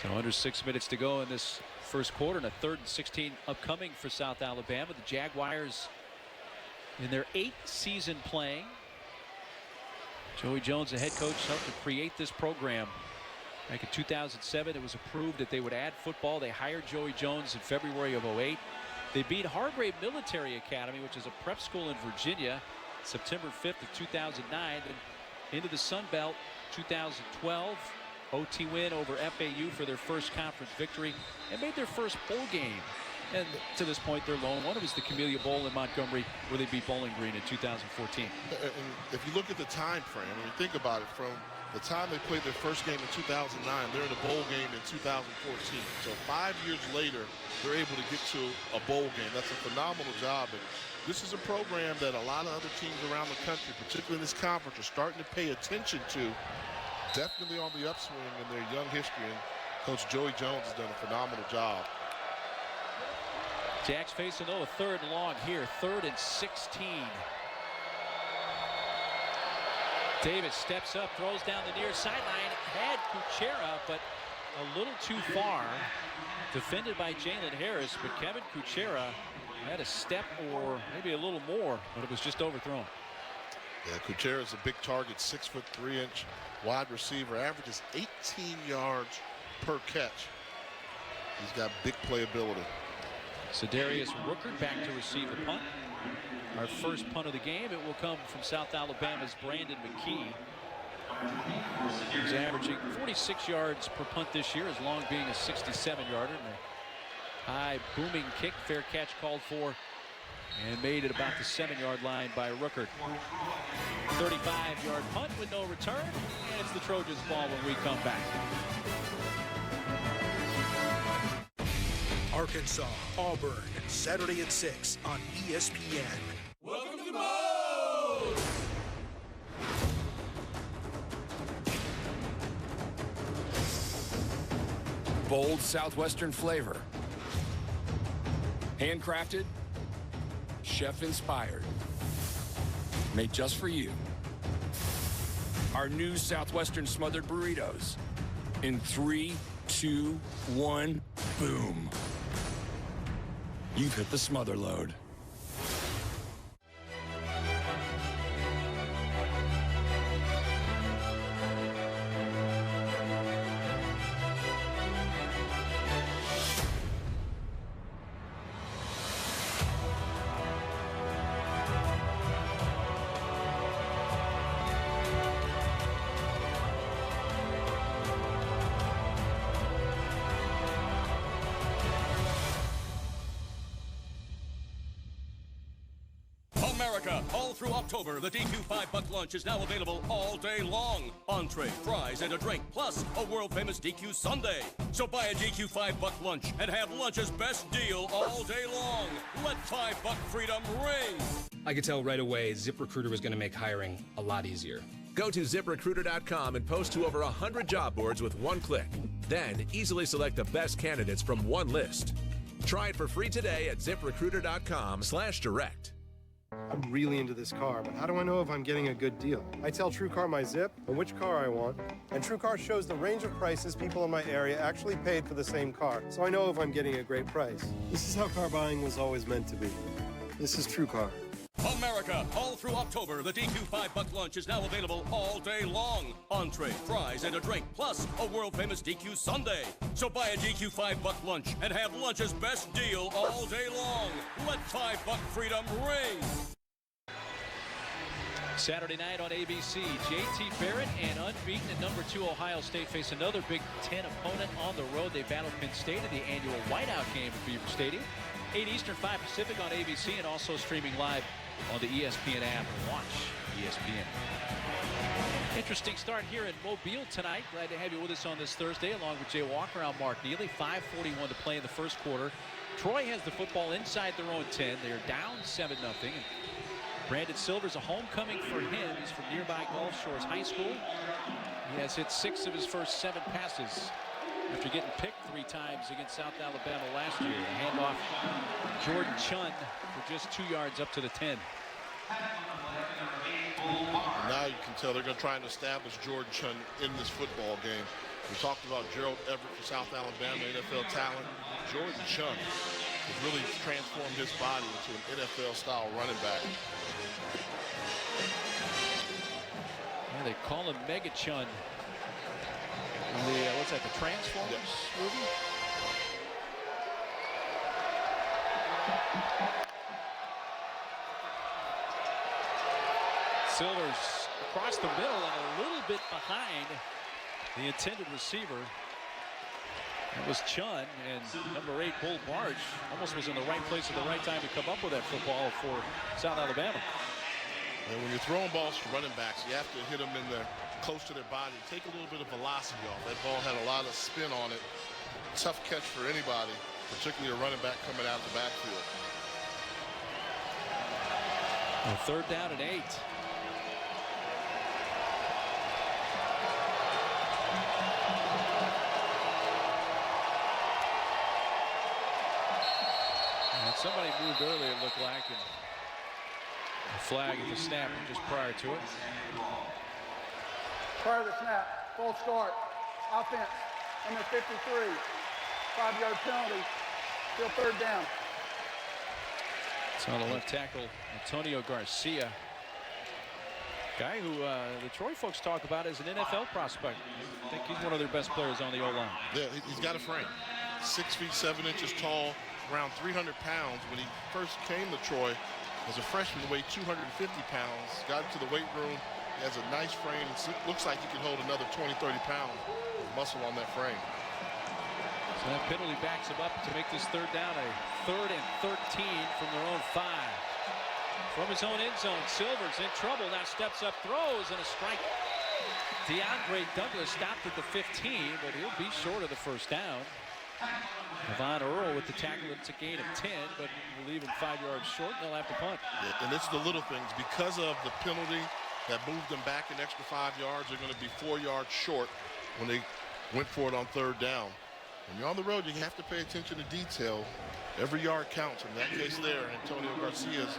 So under 6 minutes to go in this first quarter, and a 3rd and 16 upcoming for South Alabama. The Jaguars in their 8th season playing. Joey Jones, the head coach, helped to create this program. Back in 2007, it was approved that they would add football. They hired Joey Jones in February of 2008. They beat Hargrave Military Academy, which is a prep school in Virginia, September 5th of 2009. And into the Sun Belt, 2012. OT win over FAU for their first conference victory, and made their first bowl game. And to this point, their lone one was the Camellia Bowl in Montgomery, where they beat Bowling Green in 2014. And if you look at the time frame, when you think about it, from the time they played their first game in 2009, they're in a bowl game in 2014. So 5 years later, they're able to get to a bowl game. That's a phenomenal job. And this is a program that a lot of other teams around the country, particularly in this conference, are starting to pay attention to. Definitely on the upswing in their young history, and Coach Joey Jones has done a phenomenal job. Jags facing a 3rd and long here, 3rd and 16. Davis steps up, throws down the near sideline, had Kuchera, but a little too far. Defended by Jalen Harris, but Kevin Kuchera had a step or maybe a little more, but it was just overthrown. Yeah, Kuchera is a big target, 6'3" wide receiver, averages 18 yards per catch. He's got big playability. Cedarius Rookert back to receive the punt. Our first punt of the game, it will come from South Alabama's Brandon McKee. He's averaging 46 yards per punt this year, as long being a 67-yarder. High booming kick, fair catch called for, and made it about the 7-yard line by Rookert. 35-yard punt with no return, and it's the Trojans' ball when we come back. Arkansas, Auburn, Saturday at 6 on ESPN. Welcome to Moe's! Bold Southwestern flavor. Handcrafted, chef-inspired. Made just for you. Our new Southwestern smothered burritos. In 3, 2, 1, boom. You've hit the smother load. America, all through October, the DQ $5 lunch is now available all day long. Entree, fries, and a drink, plus a world-famous DQ sundae. So buy a DQ $5 lunch and have lunch's best deal all day long. Let $5 freedom ring. I could tell right away ZipRecruiter was going to make hiring a lot easier. Go to ZipRecruiter.com and post to over 100 job boards with one click. Then easily select the best candidates from one list. Try it for free today at ZipRecruiter.com/direct. I'm really into this car, but how do I know if I'm getting a good deal? I tell TrueCar my zip and which car I want, and TrueCar shows the range of prices people in my area actually paid for the same car, so I know if I'm getting a great price. This is how car buying was always meant to be. This is TrueCar. America, all through October, the DQ $5 lunch is now available all day long. Entree, fries, and a drink, plus a world-famous DQ sundae. So buy a DQ $5 lunch and have lunch's best deal all day long. Let $5 freedom ring. Saturday night on ABC, J.T. Barrett and unbeaten at number 2 Ohio State face another Big Ten opponent on the road. They battle Penn State in the annual whiteout game at Beaver Stadium. 8 Eastern, 5 Pacific on ABC, and also streaming live on the ESPN app. Watch ESPN. Interesting start here in Mobile tonight. Glad to have you with us on this Thursday, along with Jay Walker. I'm Mark Neely. 5:41 to play in the first quarter. Troy has the football inside their own 10. They're down 7-0. Brandon Silver's a homecoming for him. He's from nearby Gulf Shores High School. He has hit 6 of his first 7 passes after getting picked 3 times against South Alabama last year. Handoff Jordan Chun for just 2 yards up to the 10. Now you can tell they're going to try and establish Jordan Chun in this football game. We talked about Gerald Everett for South Alabama, NFL talent. Jordan Chun has really transformed his body into an NFL-style running back. Yeah, they call him Mega Chun. What's that, the Transformers movie? Silver's across the middle and a little bit behind the intended receiver. That was Chun, and number 8, Bull Barge, almost was in the right place at the right time to come up with that football for South Alabama. And when you're throwing balls to running backs, you have to hit them in there close to their body, take a little bit of velocity off. That ball had a lot of spin on it. Tough catch for anybody, particularly a running back coming out the backfield. A 3rd down and 8. And somebody moved earlier, it looked like, and a flag at the snap just prior to it. Prior to the snap, full start, offense, number 53, 5-yard penalty, still 3rd down. It's on the left tackle, Antonio Garcia. Guy who the Troy folks talk about as an NFL prospect. I think he's one of their best players on the O-line. Yeah, he's got a frame. 6 feet 7 inches tall, around 300 pounds. When he first came to Troy as a freshman, he weighed 250 pounds. Got into the weight room. He has a nice frame. It looks like he can hold another 20, 30 pounds of muscle on that frame. So that penalty backs him up to make this 3rd down a 3rd and 13 from their own 5. From his own end zone, Silver's in trouble. Now steps up, throws, and a strike. DeAndre Douglas stopped at the 15, but he'll be short of the 1st down. Devon Earl with the tackle. It's a gain of 10, but we'll leave him 5 yards short, and they'll have to punt. Yeah, and it's the little things. Because of the penalty that moved them back an extra 5 yards, they're going to be 4 yards short when they went for it on 3rd down. When you're on the road, you have to pay attention to detail. Every yard counts. In that case there, Antonio Garcia's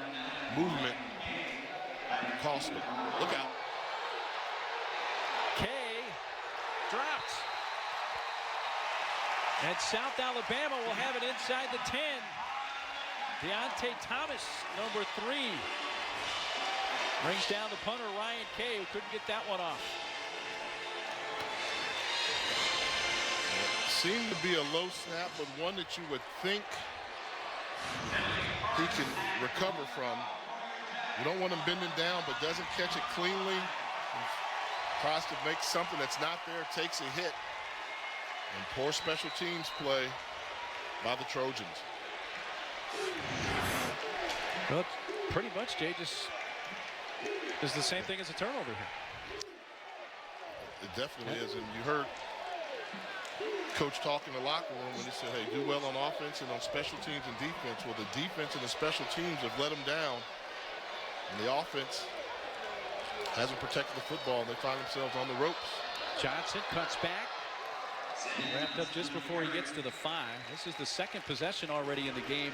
movement cost him. Look out. Kay dropped. And South Alabama will have it inside the 10. Deontay Thomas, number 3. Brings down the punter, Ryan Kay, who couldn't get that one off. Seemed to be a low snap, but one that you would think he can recover from. You don't want him bending down, but doesn't catch it cleanly. Tries to make something that's not there, takes a hit. And poor special teams play by the Trojans. Well, pretty much, Jay, just is the same thing as a turnover here. It definitely is, and you heard Coach talk in the locker room when he said, hey, do well on offense and on special teams and defense. Well, the defense and the special teams have let them down, and the offense hasn't protected the football, and they find themselves on the ropes. Johnson cuts back. Wrapped up just before he gets to the 5. This is the 2nd possession already in the game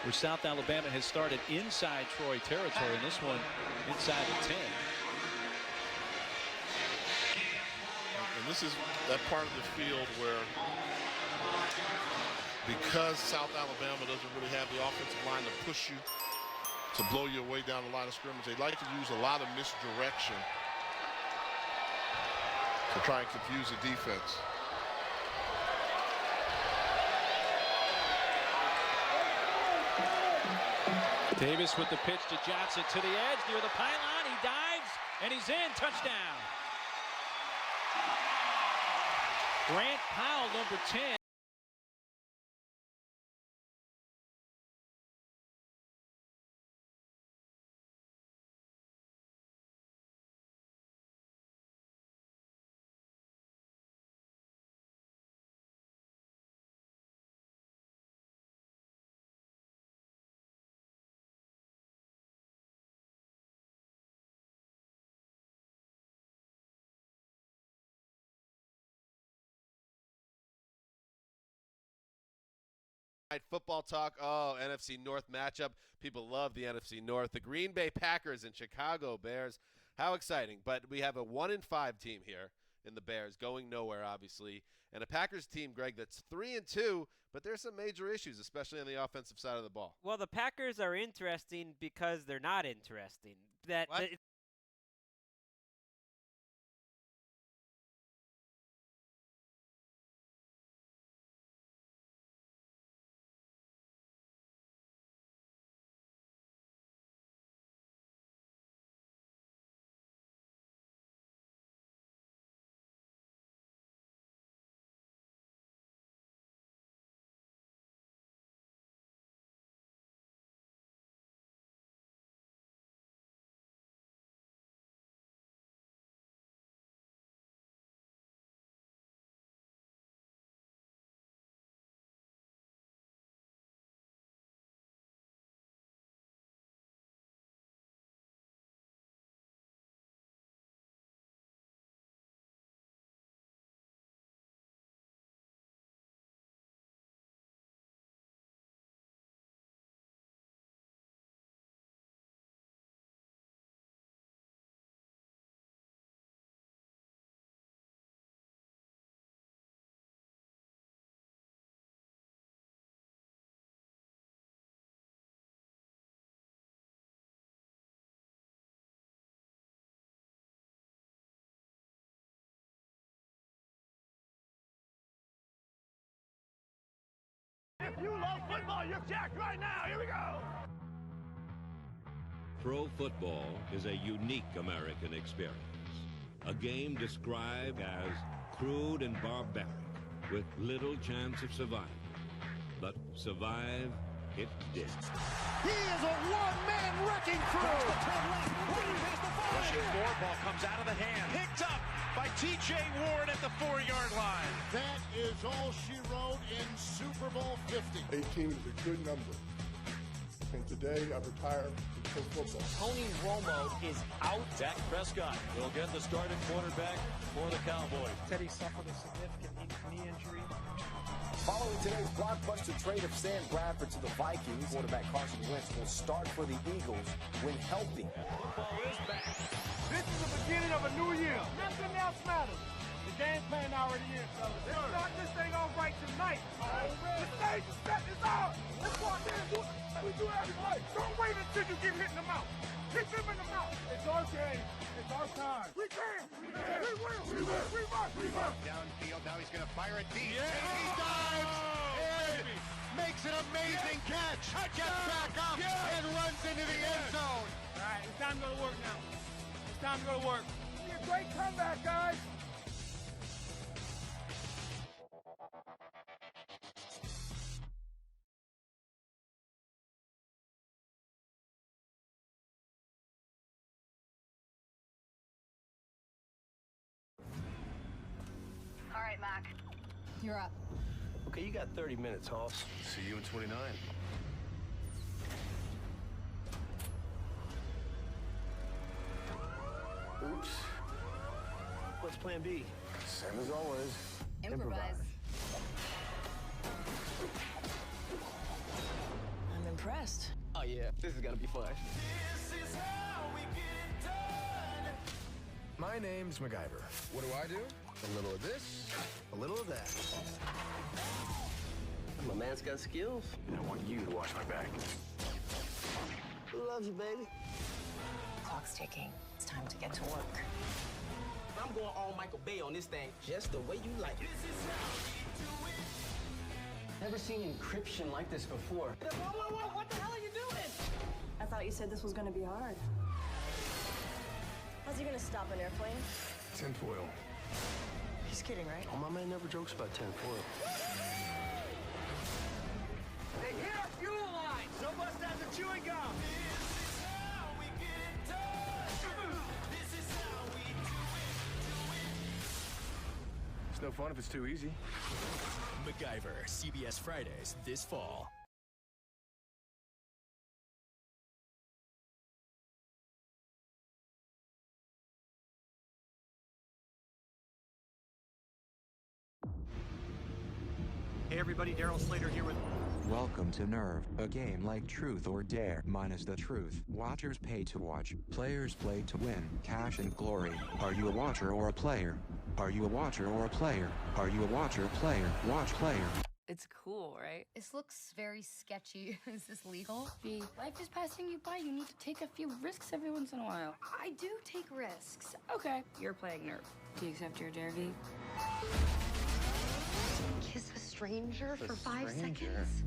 where South Alabama has started inside Troy territory, and this one inside the 10. And this is that part of the field where, because South Alabama doesn't really have the offensive line to push you, to blow you away down the line of scrimmage, they like to use a lot of misdirection to try and confuse the defense. Davis with the pitch to Johnson to the edge near the pylon. He dives and he's in. Touchdown. Grant Powell, number 10. Night football talk. Oh, NFC North matchup. People love the NFC North. The Green Bay Packers and Chicago Bears. How exciting. But we have a 1-5 team here in the Bears, going nowhere, obviously. And a Packers team, Greg, that's 3-2, but there's some major issues, especially on the offensive side of the ball. Well, the Packers are interesting because they're not interesting. If you love football, you're jacked right now. Here we go. Pro football is a unique American experience. A game described as crude and barbaric, with little chance of survival. But survive it did. He is a one-man wrecking crew. Rushing forward, ball comes out of the hand. Picked up by T.J. Ward at the 4-yard line. That is all she wrote in Super Bowl 50. 18 is a good number. And today I retire from football. Tony Romo is out. Dak Prescott will get the starting quarterback for the Cowboys. Teddy suffered a significant knee injury. Following today's blockbuster trade of Sam Bradford to the Vikings, quarterback Carson Wentz will start for the Eagles when healthy. Football is back. This is the beginning of a new year. Nothing else matters. The game plan already is, fellas. Let's start this thing off right tonight. The stage is set. It's on. Let's go out there and do it. We do every play. Don't wait until you get hit in the mouth. Hit them in the mouth. It's our game. It's our time. We can. We will. We will. We must. We must. Downfield, now he's going to fire it deep. Yeah. He dives and makes an amazing catch. Gets back up and runs into the end zone. All right, it's time to go to work now. It's time to go to work. A great comeback, guys. All right, Mac. You're up. Okay, you got 30 minutes, Hoss. See you in 29. Oops. What's plan B? Same as always. Improvise. I'm impressed. Oh, yeah. This is gonna be fun. My name's MacGyver. What do? A little of this, a little of that. My man's got skills. And I want you to watch my back. Love you, baby. Clock's ticking. It's time to get to work. I'm going all Michael Bay on this thing, just the way you like it. Never seen encryption like this before. Whoa, what the hell are you doing? I thought you said this was gonna be hard. How's he gonna stop an airplane? Tinfoil. He's kidding, right? Oh, my man never jokes about tinfoil. They hit our fuel line. So bust out the chewing gum. It's no fun if it's too easy. MacGyver, CBS Fridays this fall. Hey everybody, Daryl Slater here with Welcome to Nerve, a game like Truth or Dare, minus the truth. Watchers pay to watch, players play to win, cash and glory. Are you a watcher or a player? Are you a watcher or a player? Are you a watcher, player, watch player? It's cool, right? This looks very sketchy. Is this legal? B, life is passing you by. You need to take a few risks every once in a while. I do take risks. Okay, you're playing Nerve. Do you accept your dare, V? Kiss a stranger for 5 seconds?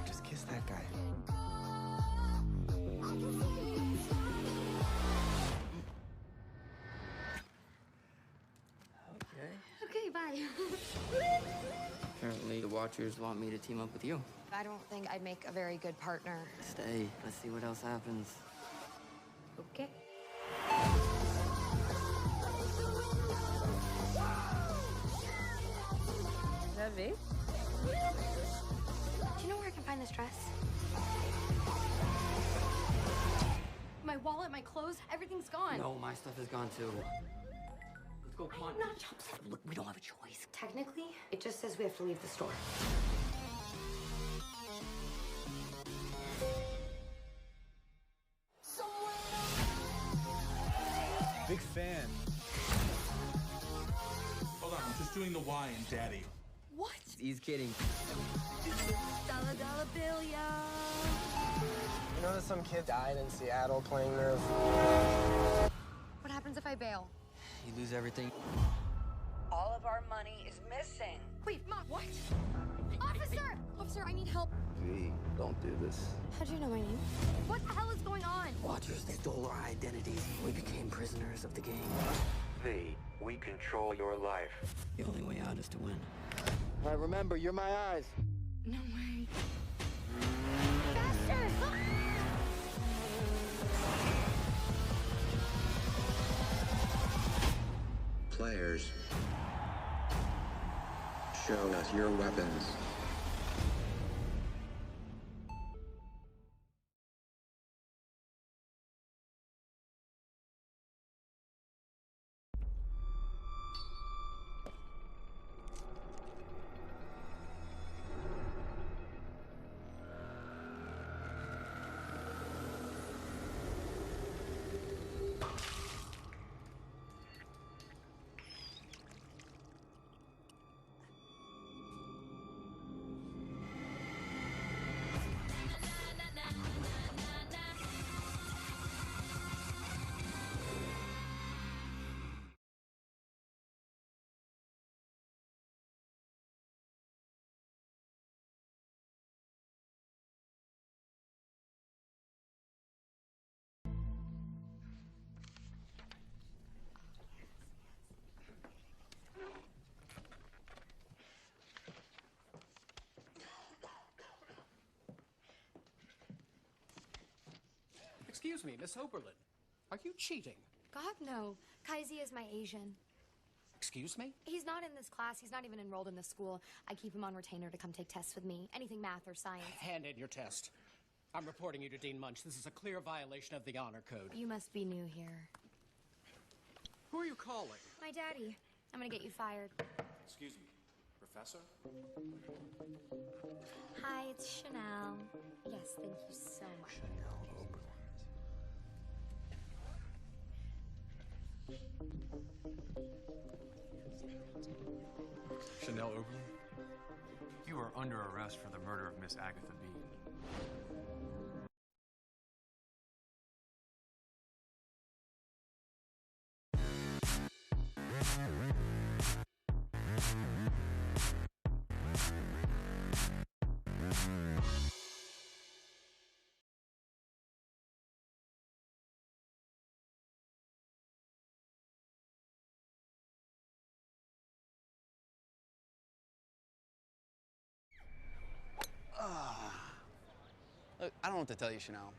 Just kiss that guy. Okay, bye. Apparently, the Watchers want me to team up with you. I don't think I'd make a very good partner. Stay. Let's see what else happens. Okay. Is that V? Do you know where I can find this dress? My wallet, my clothes, everything's gone. No, my stuff is gone too. Let's go, come on. Not jumps. Look, we don't have a choice. Technically, it just says we have to leave the store. Big fan. Hold on, I'm just doing the Y in Daddy. What? He's kidding. Dollar bill, yo. You know that some kid died in Seattle playing Nerve? What happens if I bail? You lose everything. All of our money is missing. Wait, Mom, what? Officer! Officer, I need help. V, don't do this. How'd you know my name? What the hell is going on? Watchers, they stole our identities. We became prisoners of the game. V, we control your life. The only way out is to win. All right, remember, you're my eyes. No way. Faster! Players, show us your weapons. Excuse me, Miss Oberlin. Are you cheating? God, no. Kaisi is my Asian. Excuse me? He's not in this class. He's not even enrolled in this school. I keep him on retainer to come take tests with me. Anything math or science. Hand in your test. I'm reporting you to Dean Munch. This is a clear violation of the honor code. You must be new here. Who are you calling? My daddy. I'm gonna get you fired. Excuse me, Professor? Hi, it's Chanel. Yes, thank you so much. Chanel Oberlin. Chanel Oberlin, you are under arrest for the murder of Miss Agatha Bean. Look, I don't know what to tell you, Chanel.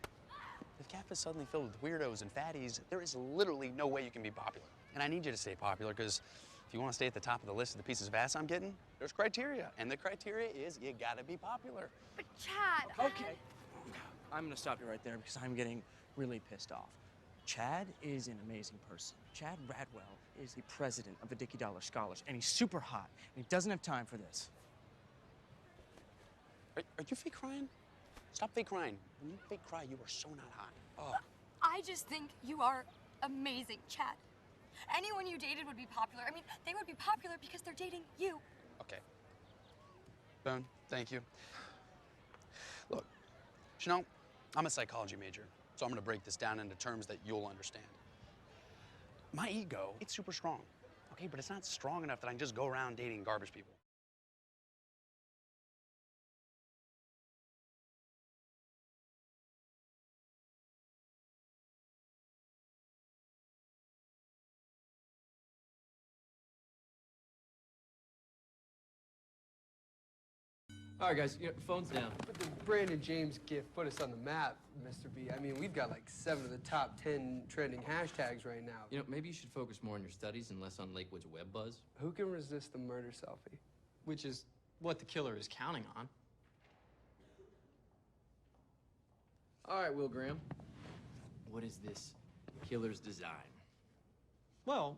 If CAF is suddenly filled with weirdos and fatties, there is literally no way you can be popular. And I need you to stay popular, because if you want to stay at the top of the list of the pieces of ass I'm getting, there's criteria. And the criteria is you gotta be popular. But Chad... Okay. I'm gonna stop you right there because I'm getting really pissed off. Chad is an amazing person. Chad Radwell is the president of the Dickey Dollar Scholars, and he's super hot, and he doesn't have time for this. Are you fake crying? Stop fake crying. When you fake cry, you are so not hot. Oh. I just think you are amazing, Chad. Anyone you dated would be popular. I mean, they would be popular because they're dating you. Okay. Boone, thank you. Look, Chanel, I'm a psychology major, so I'm gonna break this down into terms that you'll understand. My ego, it's super strong, okay? But it's not strong enough that I can just go around dating garbage people. All right, guys, phone's down. But the Brandon James gift put us on the map, Mr. B. I mean, we've got like 7 of the top 10 trending hashtags right now. Maybe you should focus more on your studies and less on Lakewood's web buzz. Who can resist the murder selfie? Which is what the killer is counting on. All right, Will Graham. What is this killer's design? Well,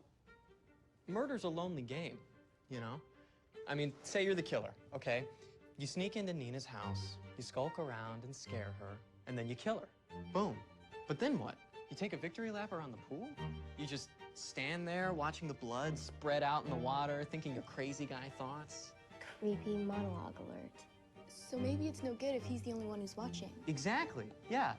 murder's a lonely game, you know? I mean, say you're the killer, okay? You sneak into Nina's house, you skulk around and scare her, and then you kill her. Boom. But then what? You take a victory lap around the pool? You just stand there watching the blood spread out in the water, thinking your crazy guy thoughts? Creepy monologue alert. So maybe it's no good if he's the only one who's watching. Exactly, yeah.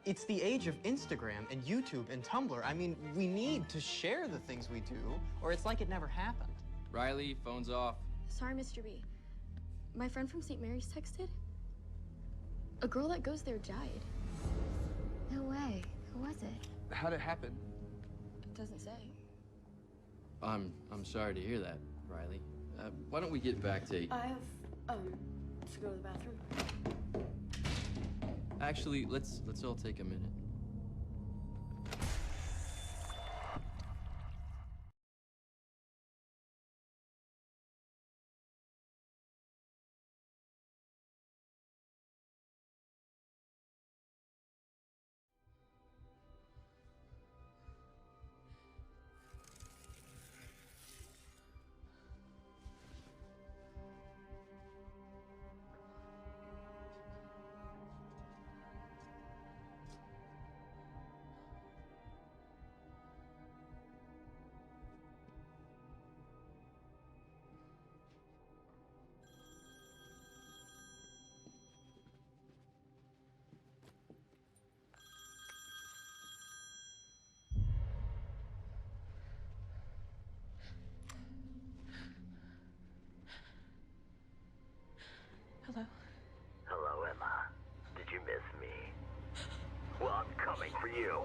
It's the age of Instagram and YouTube and Tumblr. I mean, we need to share the things we do, or it's like it never happened. Riley, phone's off. Sorry, Mr. B. My friend from St. Mary's texted. A girl that goes there died. No way. Who was it? How'd it happen? It doesn't say. I'm sorry to hear that, Riley. Why don't we get back to... I have, to go to the bathroom. Actually, let's all take a minute. Hello? Hello, Emma. Did you miss me? Well, I'm coming for you.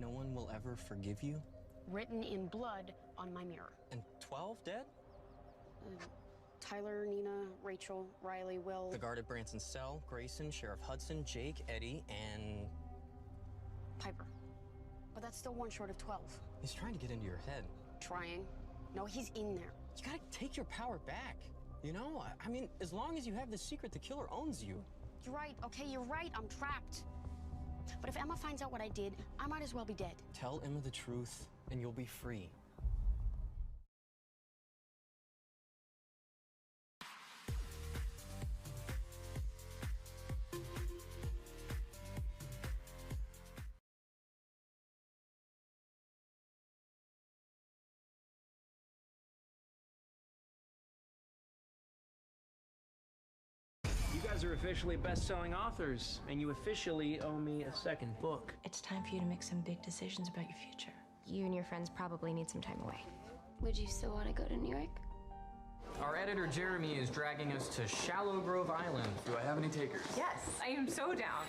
No one will ever forgive you? Written in blood on my mirror. And 12 dead? Tyler, Nina, Rachel, Riley, Will. The guard at Branson's cell, Grayson, Sheriff Hudson, Jake, Eddie, and... Piper. But that's still one short of 12. He's trying to get into your head. Trying? No, he's in there. You gotta take your power back. You know? I mean, as long as you have this secret, the killer owns you. You're right, okay, you're right. I'm trapped. But if Emma finds out what I did, I might as well be dead. Tell Emma the truth, and you'll be free. You guys are officially best-selling authors, and you officially owe me a second book. It's time for you to make some big decisions about your future. You and your friends probably need some time away. Would you still want to go to New York? Our editor Jeremy is dragging us to Shallow Grove Island. Do I have any takers? Yes, I am so down.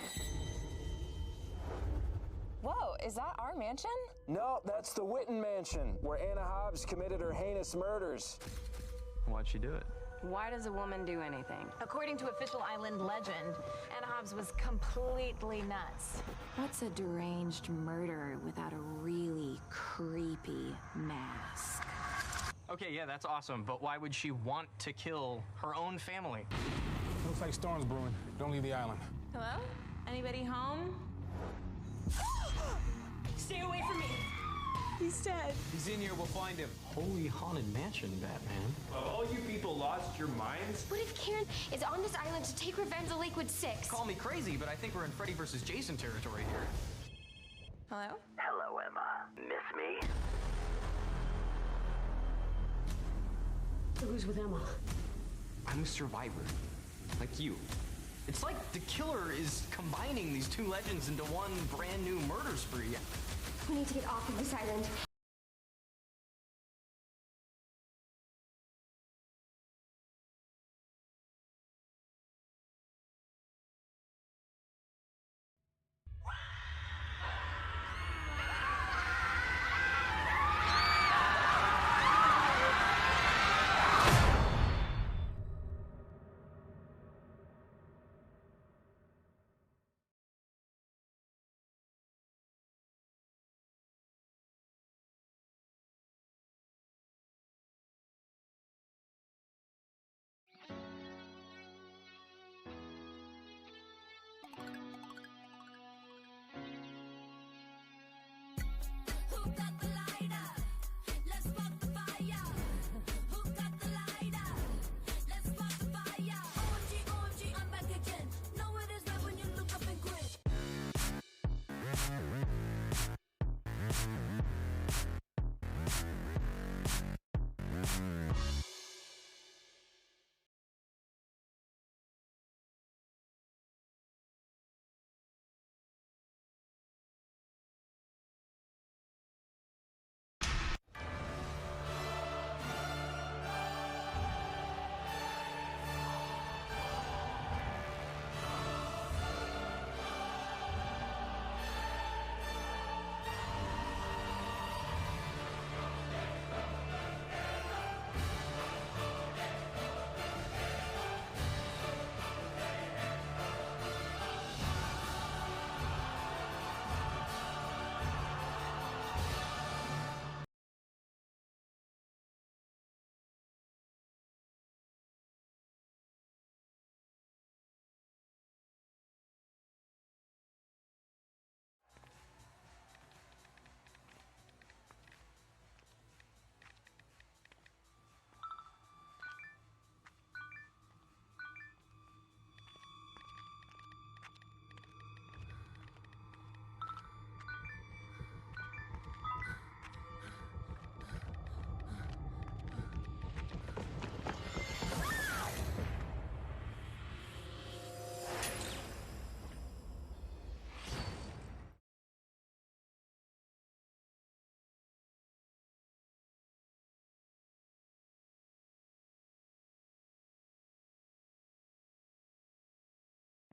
Whoa, is that our mansion? No, that's the Witten Mansion, where Anna Hobbs committed her heinous murders. Why'd she do it? Why does a woman do anything? According to official island legend, Anna Hobbs was completely nuts. What's a deranged murderer without a really creepy mask? Okay, yeah, that's awesome, but why would she want to kill her own family? Looks like storm's brewing. Don't leave the island. Hello? Anybody home? Stay away from me! He's dead. He's in here, we'll find him. Holy haunted mansion, Batman. Have all you people lost your minds? What if Karen is on this island to take revenge on Lakewood 6? Call me crazy, but I think we're in Freddy vs. Jason territory here. Hello? Hello, Emma. Miss me? Who's with Emma? I'm a survivor, like you. It's like the killer is combining these two legends into one brand new murder spree. We need to get off of this island.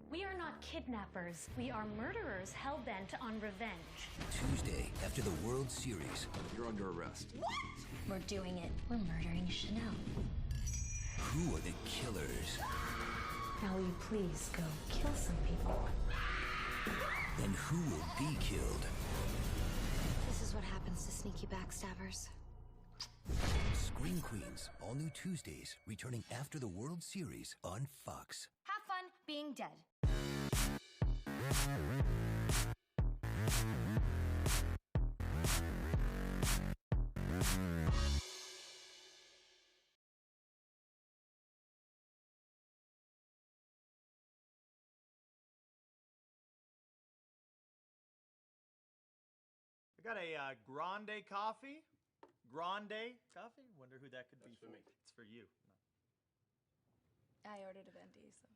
We are not kidnappers. We are murderers hell-bent on revenge. Tuesday, after the World Series. You're under arrest. What? We're doing it. We're murdering Chanel. Who are the killers? Now will you please go kill some people? And who will be killed? This is what happens to sneaky backstabbers. Scream Queens, all new Tuesdays, returning after the World Series on Fox. Have fun being dead. I got a grande coffee. Grande coffee? Wonder who that could be for. It's for you. I ordered a venti, so.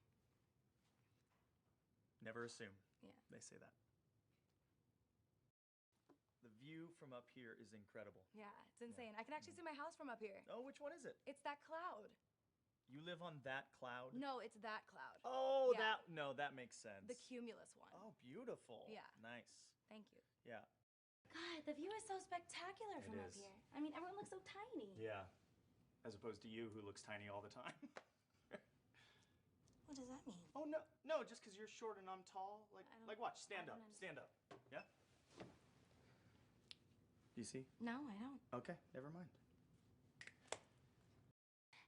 Never assume. Yeah. They say that. The view from up here is incredible. Yeah, it's insane. I can actually see my house from up here. Oh, which one is it? It's that cloud. You live on that cloud? No, it's that cloud. Oh, Yeah. that makes sense. The cumulus one. Oh, beautiful. Yeah. Nice. Thank you. Yeah. God, the view is so spectacular It from up is. here. I mean, everyone looks so tiny. Yeah. As opposed to you, who looks tiny all the time. What does that mean? Oh no, just because you're short and I'm tall. Like watch, stand up, stand up. Yeah. You see? No, I don't. Okay, never mind.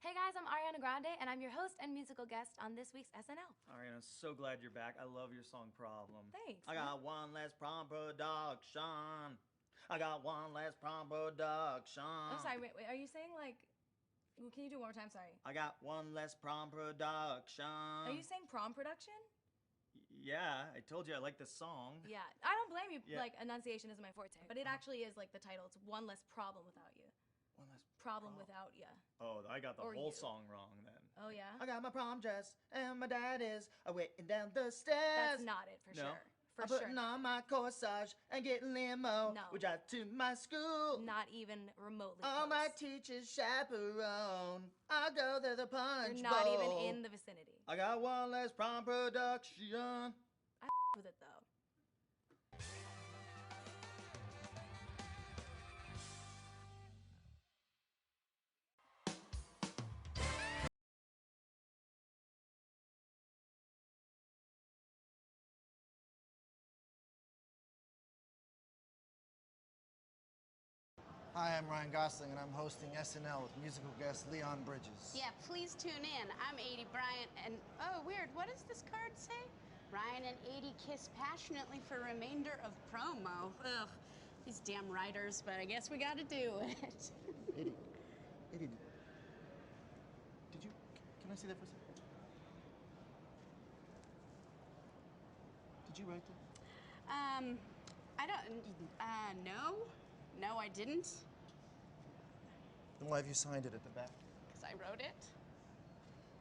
Hey guys, I'm Ariana Grande, and I'm your host and musical guest on this week's SNL. Ariana, so glad you're back. I love your song Problem. Thanks. I got one less prom production. I got one less prom production. I'm sorry, wait, are you saying like, well, can you do it one more time? Sorry. I got one less prom production. Are you saying prom production? Yeah, I told you I like this song. Yeah, I don't blame you. Yeah. Like, enunciation isn't my forte, but it actually is like the title. It's One Less Problem Without You. One less Problem Without Ya. Oh, I got the Or whole you. song wrong then. Oh yeah. I got my prom dress and my dad is waiting down the stairs. That's not it for No? sure. For I'm sure. putting on my corsage and getting limo. No. We drive to my school. Not even remotely. All close. my teachers chaperone. I go to the punch You're not bowl. even in the vicinity. I got one less prom production. I with it though. Hi, I'm Ryan Gosling, and I'm hosting SNL with musical guest Leon Bridges. Yeah, please tune in. I'm 80 Bryant, and oh, weird. What does this card say? Ryan and 80 kiss passionately for remainder of promo. Ugh, these damn writers, but I guess we got to do it. 80, did you? Can I see that for a second? Did you write that? I don't. No, I didn't. Then why have you signed it at the back? Because I wrote it.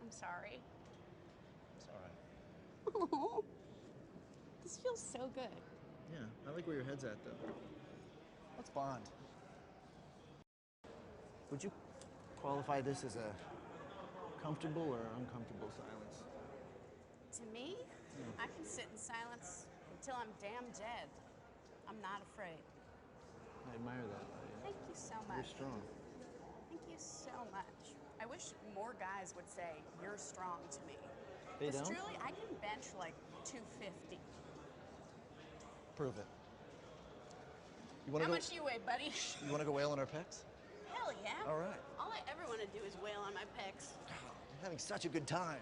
I'm sorry. It's all right. Oh, this feels so good. Yeah, I like where your head's at, though. Let's bond. Would you qualify this as a comfortable or uncomfortable silence? To me, I can sit in silence until I'm damn dead. I'm not afraid. I admire that. Thank you so much. You're strong. Thank you so much. I wish more guys would say, you're strong to me. They Because don't? truly, I can bench like 250. Prove it. You wanna How go, much do you weigh, buddy? You want to go whale on our pecs? Hell yeah. All right. All I ever want to do is wail on my pecs. I'm having such a good time.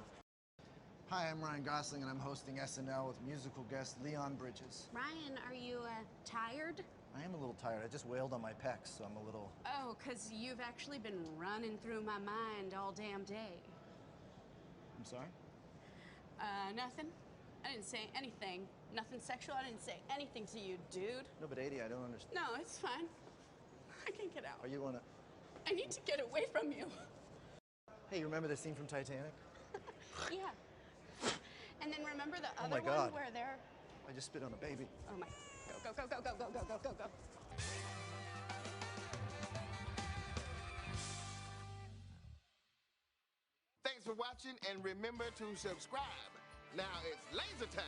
Hi, I'm Ryan Gosling, and I'm hosting SNL with musical guest Leon Bridges. Ryan, are you tired? I am a little tired. I just wailed on my pecs, so I'm a little... Oh, because you've actually been running through my mind all damn day. I'm sorry? Nothing. I didn't say anything. Nothing sexual. I didn't say anything to you, dude. No, but 80, I don't understand. No, it's fine. I can get out. Are you on a... I need to get away from you. Hey, you remember the scene from Titanic? Yeah. And then remember the Oh other my God. one where they're... I just spit on a baby. Oh my... Go, go, go, go, go, go, go, go, go. Thanks for watching, and remember to subscribe. Now it's laser time.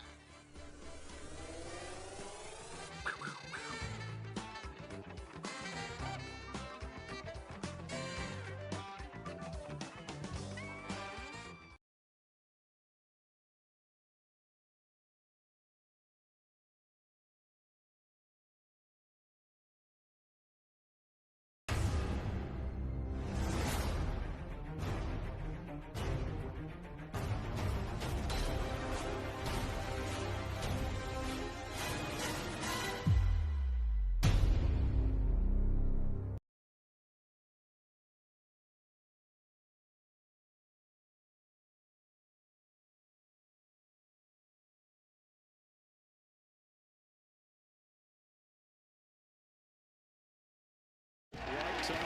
Right time,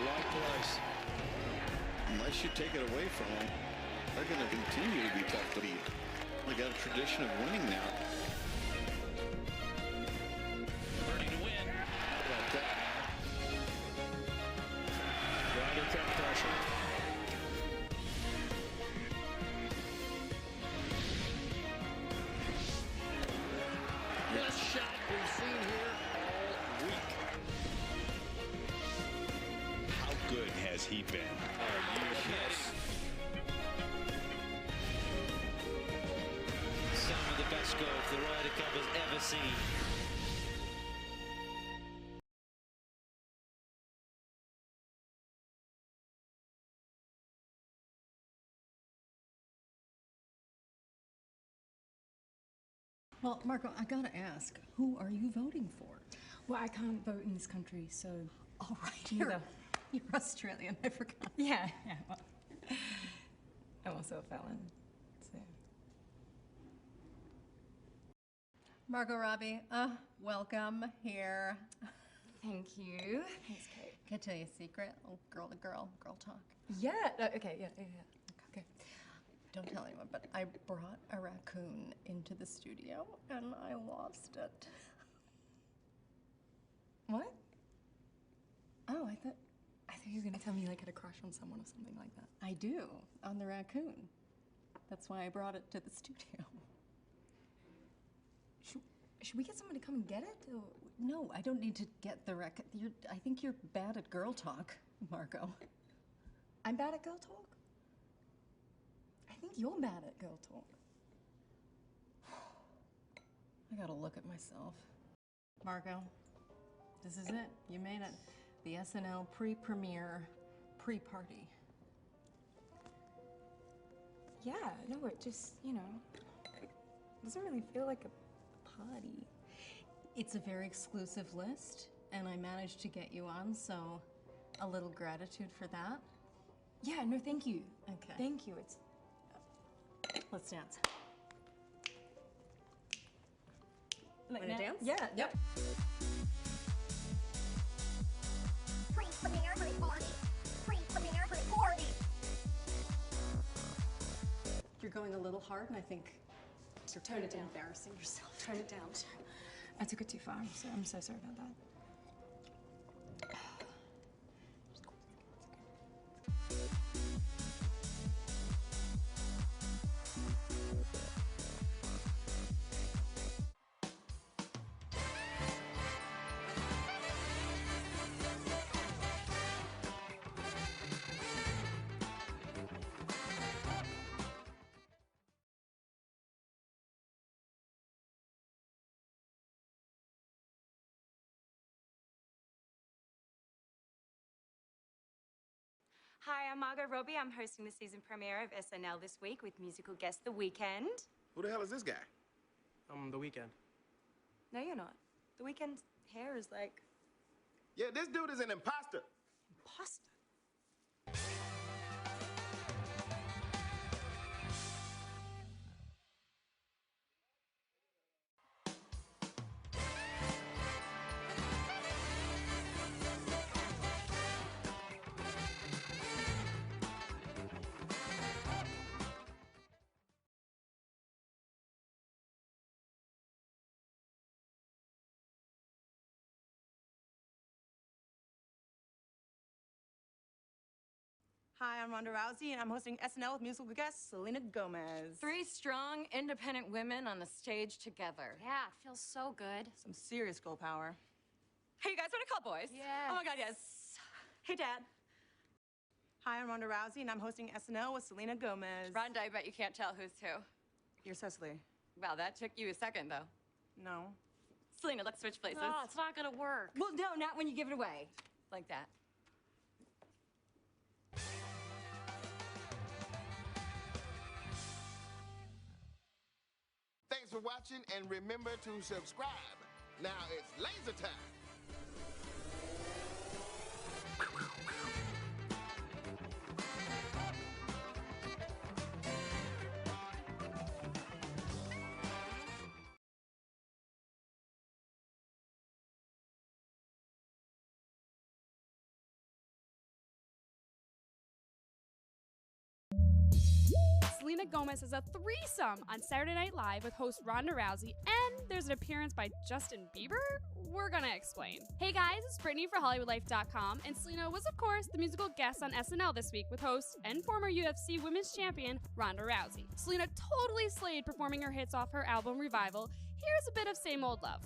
right place. Unless you take it away from them, they're going to continue to be tough to beat. They got a tradition of winning now. Ready to win. How about that? Ryder kept pressure. golf the Ryder Cup has ever seen. Well, Marco, I gotta ask, who are you voting for? Well, I can't vote in this country, so... All right, you're Australian, I forgot. Yeah, well, I'm also a felon, so... Margot Robbie, welcome here. Thank you. Thanks, Kate. Can I tell you a secret? Oh, girl to girl, girl talk. Yeah, okay, yeah. Okay. Don't tell anyone, but I brought a raccoon into the studio and I lost it. What? Oh, I thought you were gonna tell me like I had a crush on someone or something like that. I do, on the raccoon. That's why I brought it to the studio. Should we get someone to come and get it? Or... No, I don't need to get the raccoon. I think you're bad at girl talk, Marco. I'm bad at girl talk? I think you're bad at girl talk. I gotta look at myself. Marco, this is it. You made it. The SNL pre-premiere pre-party. Yeah, no, it just, it doesn't really feel like a party. It's a very exclusive list, and I managed to get you on, so a little gratitude for that. Yeah, no, thank you. Okay. Thank you. Let's dance. Wanna dance? Yeah, yep. Pre-premiere pre-party. Pre-premiere pre-party. You're going a little hard, and I think you're tone it down. Embarrassing yourself. Tone it down. I took it too far, so I'm so sorry about that. Hi, I'm Margot Robbie. I'm hosting the season premiere of SNL this week with musical guest The Weeknd. Who the hell is this guy? The Weeknd. No, you're not. The Weeknd's hair is like... Yeah, this dude is an imposter. Imposter? Hi, I'm Ronda Rousey, and I'm hosting SNL with musical guest Selena Gomez. 3 strong, independent women on the stage together. Yeah, it feels so good. Some serious girl power. Hey, you guys want to call boys? Yeah. Oh my God, yes. Hey, Dad. Hi, I'm Ronda Rousey, and I'm hosting SNL with Selena Gomez. Ronda, I bet you can't tell who's who. You're Cecily. Wow, that took you a second, though. No. Selena, let's switch places. No, it's not gonna work. Well, no, not when you give it away. Like that. Thanks for watching, and remember to subscribe. Now it's laser time. Selena Gomez has a threesome on Saturday Night Live with host Ronda Rousey, and there's an appearance by Justin Bieber? We're gonna explain. Hey guys, it's Brittany for HollywoodLife.com, and Selena was, of course, the musical guest on SNL this week with host and former UFC Women's Champion Ronda Rousey. Selena totally slayed performing her hits off her album Revival. Here's a bit of Same Old Love.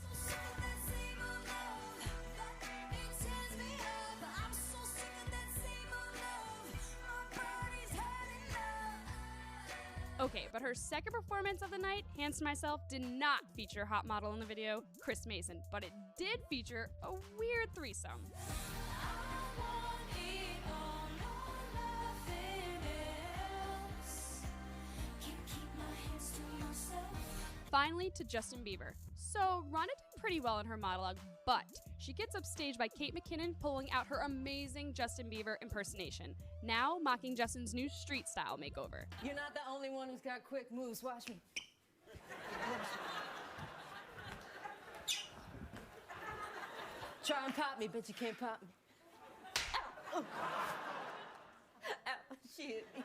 Okay, but her second performance of the night, Hands to Myself, did not feature hot model in the video, Chris Mason, but it did feature a weird threesome. Finally, to Justin Bieber. So, Rhonda did pretty well in her monologue, but she gets upstaged by Kate McKinnon pulling out her amazing Justin Bieber impersonation, now mocking Justin's new street style makeover. You're not the only one who's got quick moves. Watch me. Try and pop me, but you can't pop me. Ow! Oh. Ow, she hit me.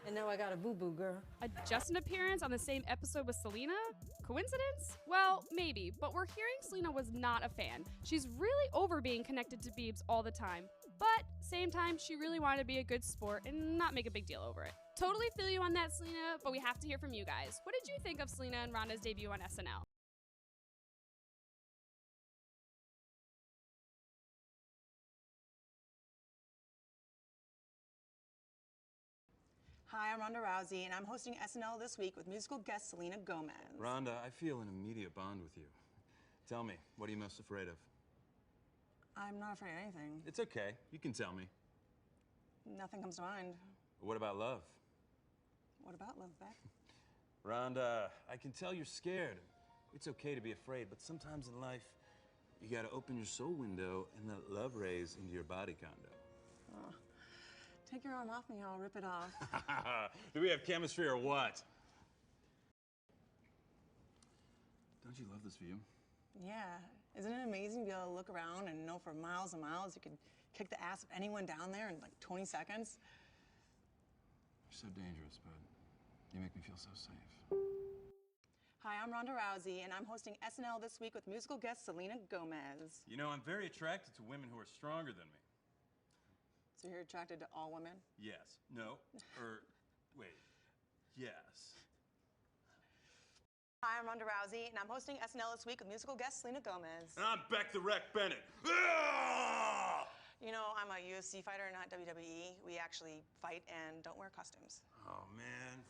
And now I got a boo-boo, girl. A Justin appearance on the same episode with Selena? Coincidence? Well, maybe, but we're hearing Selena was not a fan. She's really over being connected to Biebs all the time. But, same time, she really wanted to be a good sport and not make a big deal over it. Totally feel you on that, Selena, but we have to hear from you guys. What did you think of Selena and Rhonda's debut on SNL? Hi, I'm Ronda Rousey, and I'm hosting SNL this week with musical guest Selena Gomez. Rhonda, I feel an immediate bond with you. Tell me, what are you most afraid of? I'm not afraid of anything. It's okay. You can tell me. Nothing comes to mind. What about love? What about love, Beck? Rhonda, I can tell you're scared. It's okay to be afraid, but sometimes in life, you gotta open your soul window and let love raise into your body condo. Oh. Take your arm off me, I'll rip it off. Do we have chemistry or what? Don't you love this view? Yeah. Isn't it amazing to be able to look around and know for miles and miles you could kick the ass of anyone down there in like 20 seconds? You're so dangerous, but you make me feel so safe. Hi, I'm Ronda Rousey, and I'm hosting SNL this week with musical guest Selena Gomez. You know, I'm very attracted to women who are stronger than me. So you're attracted to all women? Yes. No. Wait. Yes. Hi, I'm Ronda Rousey, and I'm hosting SNL this week with musical guest Selena Gomez. And I'm Beck the Wreck Bennett. You know, I'm a UFC fighter, not WWE. We actually fight and don't wear costumes. Oh, man.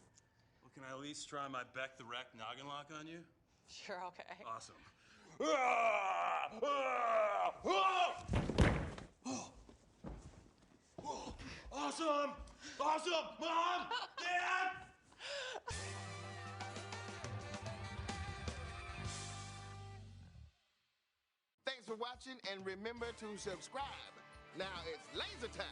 Well, can I at least try my Beck the Wreck noggin lock on you? Sure, okay. Awesome. Awesome! Awesome! Mom! Dad! Thanks for watching, and remember to subscribe. Now it's laser time.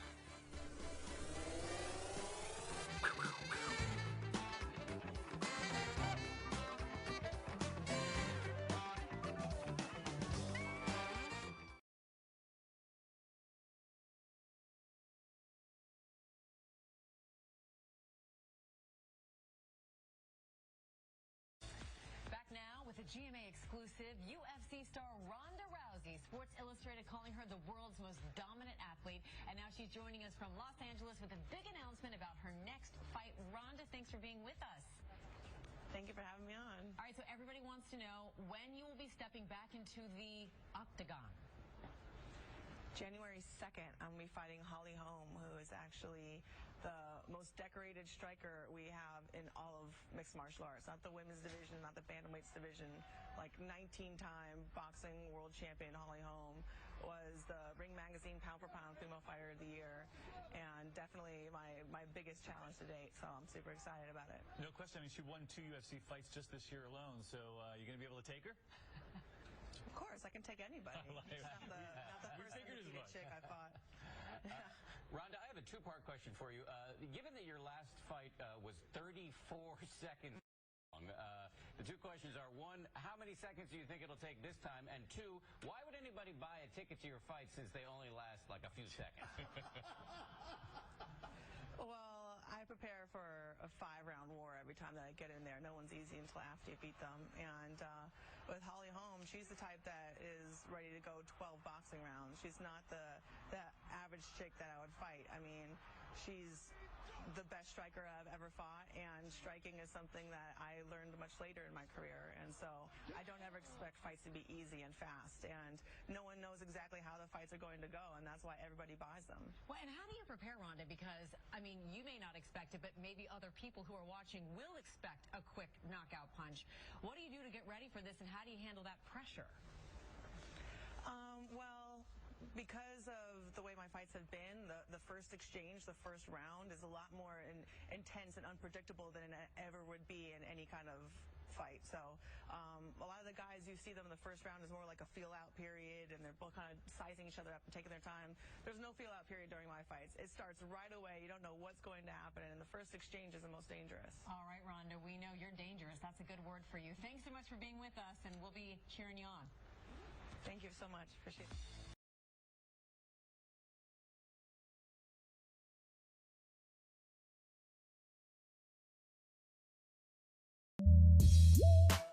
With a GMA exclusive, UFC star Ronda Rousey, Sports Illustrated calling her the world's most dominant athlete, and now she's joining us from Los Angeles with a big announcement about her next fight. Ronda, thanks for being with us. Thank you for having me on. All right, so everybody wants to know when you will be stepping back into the octagon. January 2nd, I'm going to be fighting Holly Holm, who is actually the most decorated striker we have in all of mixed martial arts. Not the women's division, not the bantamweights division. Like 19-time boxing world champion Holly Holm was the Ring Magazine pound-for-pound female fighter of the year, and definitely my biggest challenge to date, so I'm super excited about it. No question. I mean, she won 2 UFC fights just this year alone, so you're going to be able to take her? Of course, I can take anybody. Not the first undefeated chick I fought. Rhonda, I have a two-part question for you. Given that your last fight was 34 seconds long, the two questions are, one, how many seconds do you think it'll take this time? And two, why would anybody buy a ticket to your fight since they only last like a few seconds? Well, I prepare for a 5-round war every time that I get in there. No one's easy until after you beat them. And with Holly Holm, she's the type that is ready to go 12 boxing rounds. She's not the average chick that I would fight. I mean, she's the best striker I've ever fought, and striking is something that I learned much later in my career, and so I don't ever expect fights to be easy and fast, and no one knows exactly how the fights are going to go, and that's why everybody buys them. Well, and how do you prepare, Ronda? Because, I mean, you may not expect it, but maybe other people who are watching will expect a quick knockout punch. What do you do to get ready for this, and how do you handle that pressure? Well, because of the way my fights have been, the first exchange, the first round is a lot more intense and unpredictable than it ever would be in any kind of fight. So a lot of the guys, you see them in the first round is more like a feel-out period, and they're both kind of sizing each other up and taking their time. There's no feel-out period during my fights. It starts right away. You don't know what's going to happen, and the first exchange is the most dangerous. All right, Ronda, we know you're dangerous. That's a good word for you. Thanks so much for being with us, and we'll be cheering you on. Thank you so much. Appreciate it.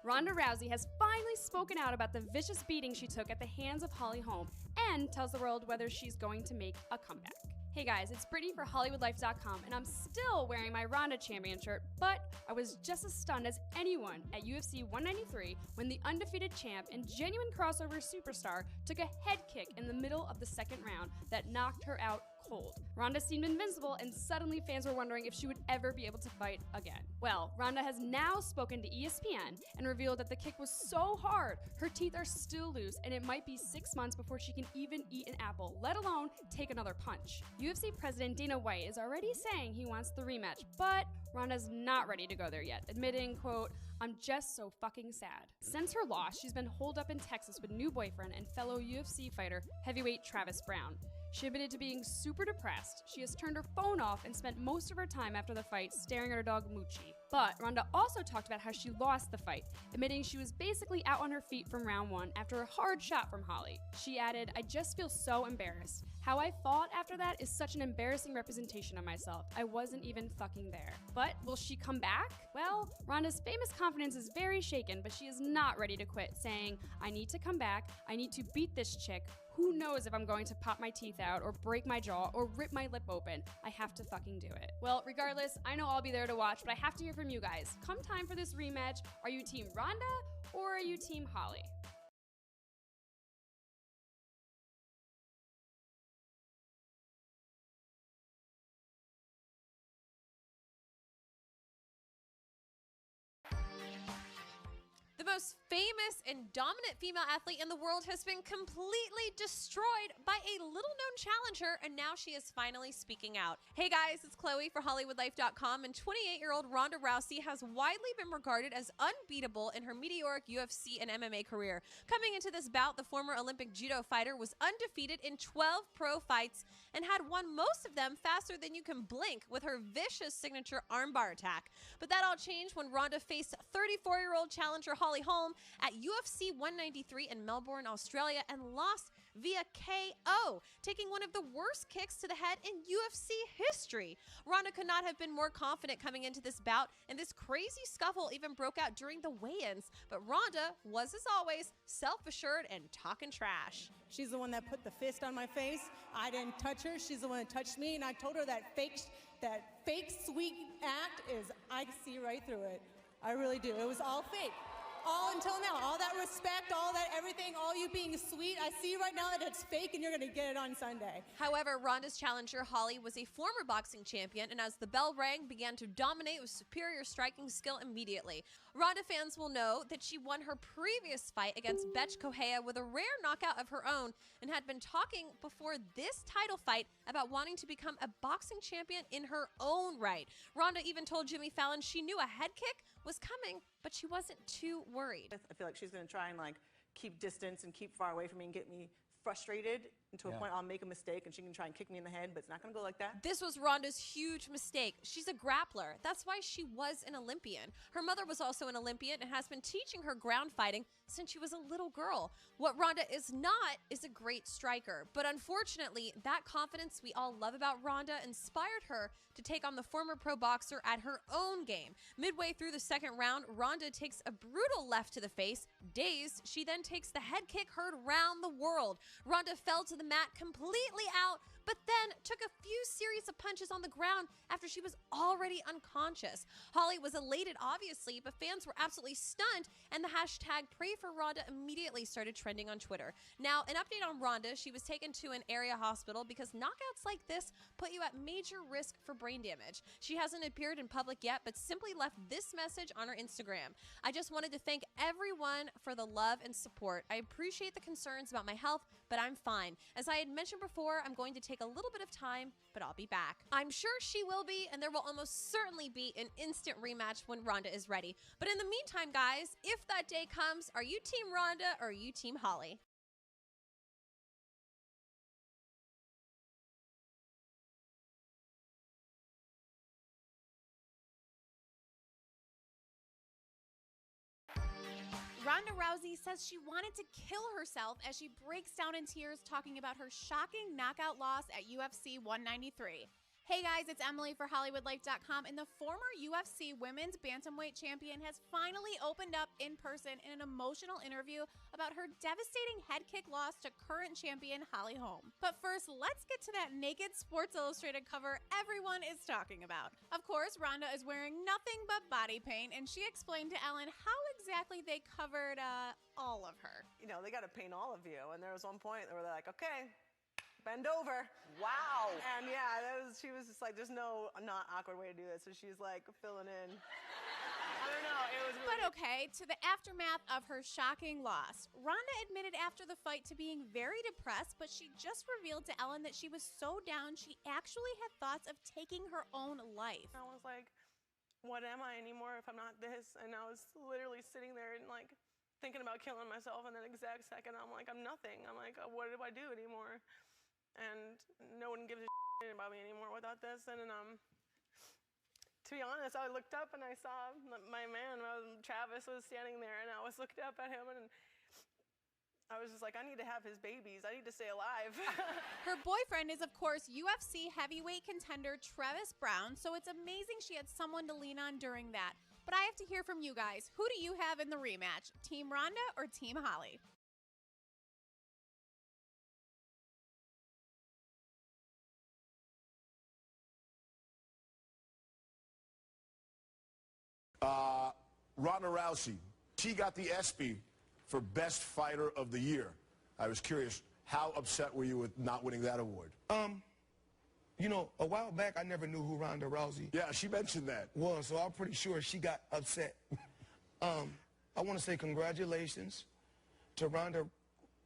Ronda Rousey has finally spoken out about the vicious beating she took at the hands of Holly Holm and tells the world whether she's going to make a comeback. Hey guys, it's Brittany for HollywoodLife.com, and I'm still wearing my Ronda champion shirt, but I was just as stunned as anyone at UFC 193 when the undefeated champ and genuine crossover superstar took a head kick in the middle of the second round that knocked her out cold. Ronda seemed invincible, and suddenly fans were wondering if she would ever be able to fight again. Well, Ronda has now spoken to ESPN and revealed that the kick was so hard, her teeth are still loose, and it might be 6 months before she can even eat an apple, let alone take another punch. UFC President Dana White is already saying he wants the rematch, but Ronda's not ready to go there yet, admitting, quote, "I'm just so fucking sad." Since her loss, she's been holed up in Texas with new boyfriend and fellow UFC fighter heavyweight Travis Brown. She admitted to being super depressed. She has turned her phone off and spent most of her time after the fight staring at her dog Moochie. But Ronda also talked about how she lost the fight, admitting she was basically out on her feet from round one after a hard shot from Holly. She added, "I just feel so embarrassed. How I fought after that is such an embarrassing representation of myself. I wasn't even fucking there." But will she come back? Well, Ronda's famous confidence is very shaken, but she is not ready to quit, saying, "I need to come back. I need to beat this chick. Who knows if I'm going to pop my teeth out or break my jaw or rip my lip open. I have to fucking do it." Well, regardless, I know I'll be there to watch, but I have to hear from you guys. Come time for this rematch, are you Team Ronda or are you Team Holly? The most famous and dominant female athlete in the world has been completely destroyed by a little-known challenger, and now she is finally speaking out. Hey guys, it's Chloe for HollywoodLife.com, and 28-year-old Ronda Rousey has widely been regarded as unbeatable in her meteoric UFC and MMA career. Coming into this bout, the former Olympic judo fighter was undefeated in 12 pro fights and had won most of them faster than you can blink with her vicious signature armbar attack. But that all changed when Ronda faced 34-year-old challenger Holly Holm at UFC 193 in Melbourne, Australia, and lost via KO, taking one of the worst kicks to the head in UFC history. Ronda could not have been more confident coming into this bout, and this crazy scuffle even broke out during the weigh-ins. But Ronda was, as always, self-assured and talking trash. She's the one that put the fist on my face. I didn't touch her. She's the one that touched me, and I told her that fake sweet act is, I see right through it. I really do. It was all fake. All until now, all that respect, all that everything, all you being sweet, I see right now that it's fake and you're gonna get it on Sunday. However, Ronda's challenger, Holly, was a former boxing champion, and as the bell rang, began to dominate with superior striking skill immediately. Ronda fans will know that she won her previous fight against Bethe Correia with a rare knockout of her own, and had been talking before this title fight about wanting to become a boxing champion in her own right. Ronda even told Jimmy Fallon she knew a head kick was coming, but she wasn't too worried. I feel like she's going to try and keep distance and keep far away from me and get me frustrated And to a point, I'll make a mistake, and she can try and kick me in the head, but it's not going to go like that. This was Ronda's huge mistake. She's a grappler. That's why she was an Olympian. Her mother was also an Olympian and has been teaching her ground fighting since she was a little girl. What Ronda is not is a great striker. But unfortunately, that confidence we all love about Ronda inspired her to take on the former pro boxer at her own game. Midway through the second round, Ronda takes a brutal left to the face. Dazed, she then takes the head kick heard round the world. Ronda fell to the mat completely out, but then took a few series of punches on the ground after she was already unconscious. Holly was elated, obviously, but fans were absolutely stunned, and the hashtag #PrayForRonda immediately started trending on Twitter. Now, an update on Ronda: she was taken to an area hospital because knockouts like this put you at major risk for brain damage. She hasn't appeared in public yet, but simply left this message on her Instagram. "I just wanted to thank everyone for the love and support. I appreciate the concerns about my health, but I'm fine. As I had mentioned before, I'm going to take a little bit of time, but I'll be back." I'm sure she will be, and there will almost certainly be an instant rematch when Ronda is ready. But in the meantime, guys, if that day comes, are you Team Ronda or are you Team Holly? Ronda Rousey says she wanted to kill herself as she breaks down in tears talking about her shocking knockout loss at UFC 193. Hey guys, it's Emily for HollywoodLife.com, and the former UFC Women's Bantamweight Champion has finally opened up in person in an emotional interview about her devastating head kick loss to current champion Holly Holm. But first, let's get to that naked Sports Illustrated cover everyone is talking about. Of course, Ronda is wearing nothing but body paint, and she explained to Ellen how exactly they covered all of her. You know, they got to paint all of you. And there was one point where they're like, okay, bend over. Wow. And yeah, she was just like, there's no not awkward way to do this. So she's like filling in. I don't know. It was really... But okay, to the aftermath of her shocking loss. Ronda admitted after the fight to being very depressed, but she just revealed to Ellen that she was so down she actually had thoughts of taking her own life. I was like, what am I anymore if I'm not this? And I was literally sitting there and like thinking about killing myself. And then exact second, I'm like, I'm nothing. I'm like, what do I do anymore? And no one gives a shit about me anymore without this. And to be honest, I looked up and I saw my man, Travis, was standing there, and I was looking up at him, and I was just like, I need to have his babies. I need to stay alive. Her boyfriend is, of course, UFC heavyweight contender Travis Brown, so it's amazing she had someone to lean on during that. But I have to hear from you guys. Who do you have in the rematch? Team Ronda or Team Holly? Ronda Rousey, she got the ESPY for Best Fighter of the Year. I was curious, how upset were you with not winning that award? You know, a while back, I never knew who Ronda Rousey she mentioned that. was, so I'm pretty sure she got upset. I want to say congratulations to Ronda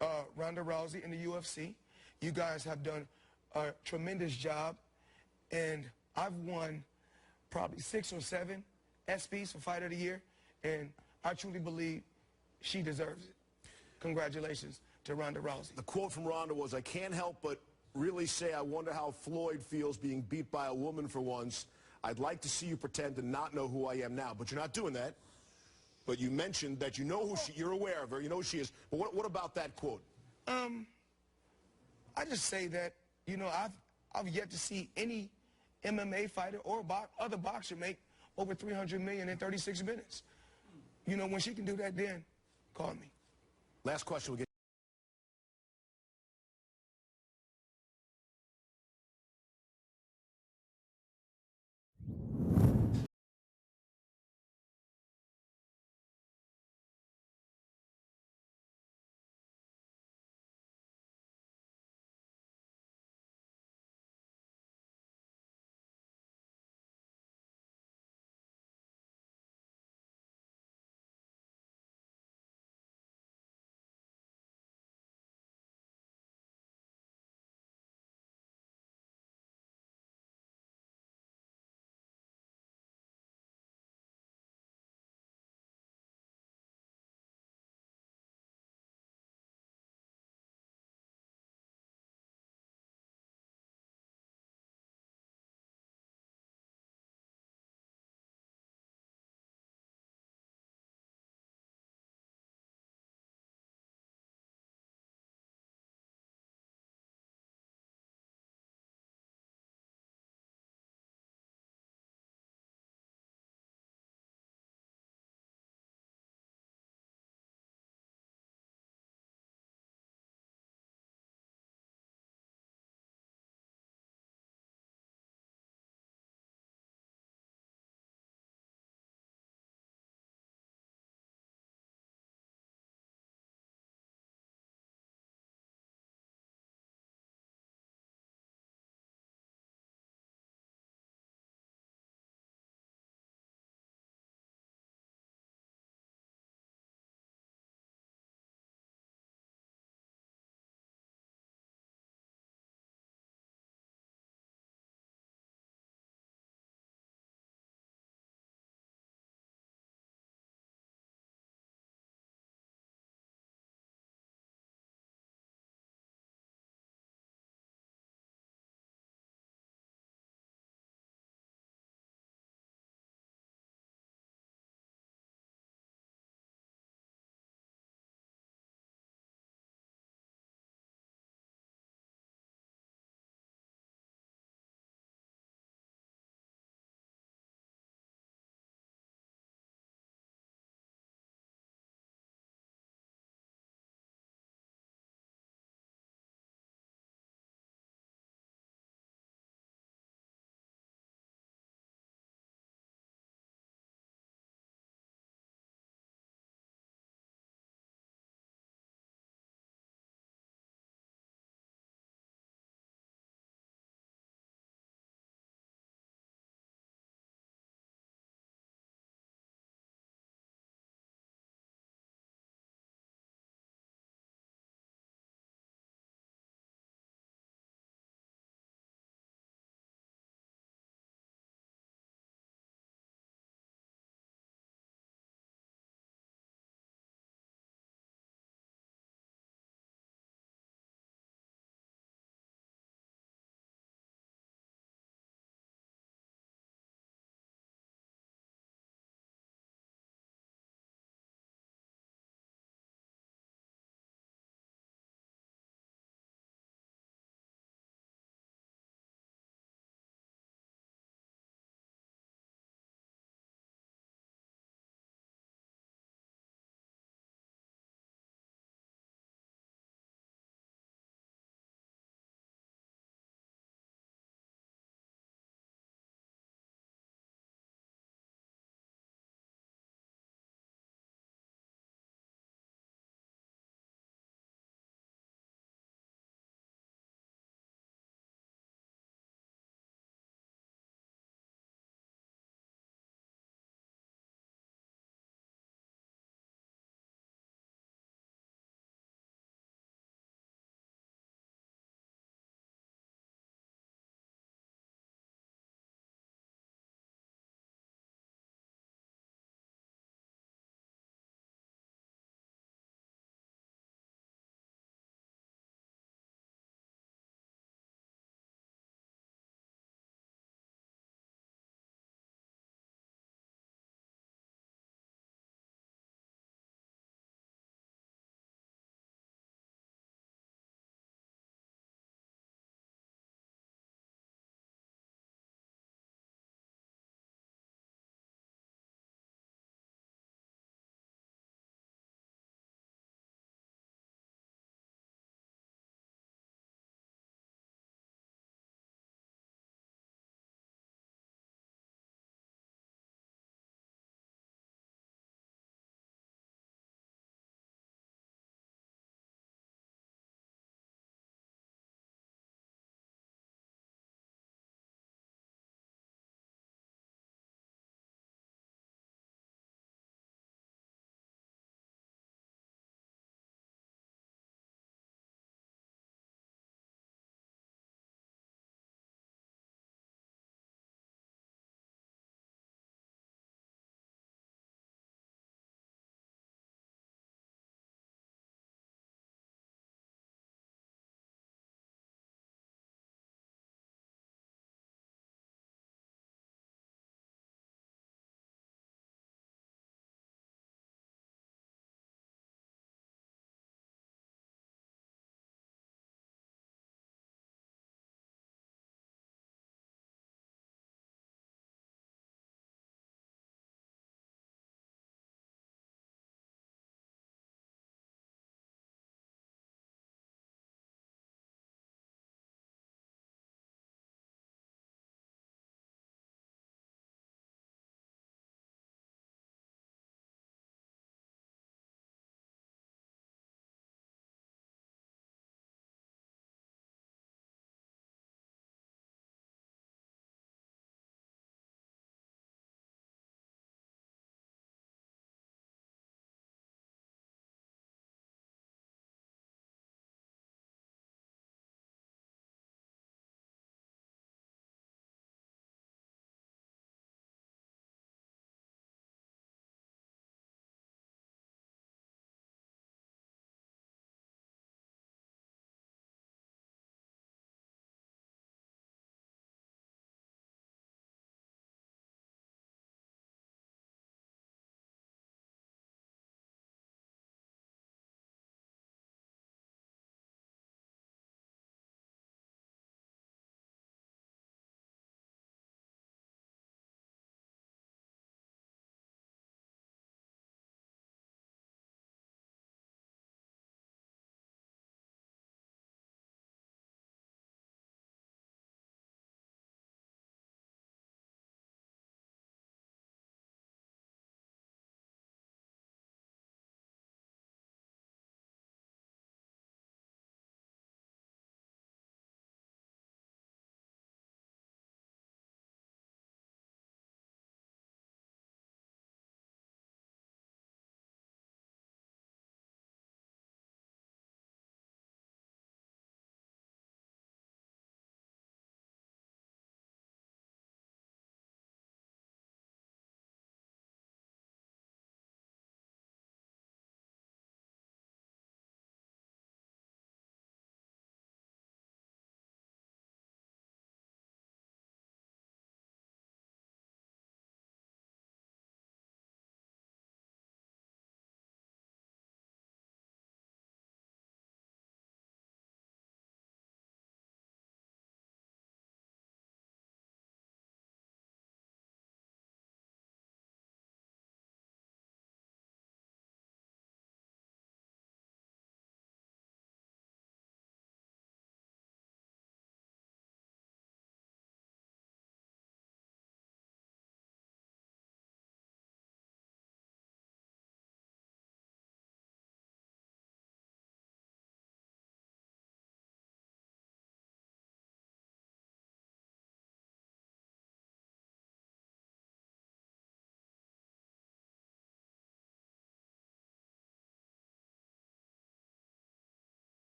Rousey and the UFC. You guys have done a tremendous job, and I've won probably 6 or 7 ESPYs for Fighter of the Year, and I truly believe she deserves it. Congratulations to Ronda Rousey. The quote from Ronda was, "I can't help but really say I wonder how Floyd feels being beat by a woman for once. I'd like to see you pretend to not know who I am now." But you're not doing that. But you mentioned that you know who you're aware of her, you know who she is. But what about that quote? I just say that, you know, I've yet to see any MMA fighter or other boxer make over $300 million in 36 minutes. You know, when she can do that, then call me. Last question. We'll get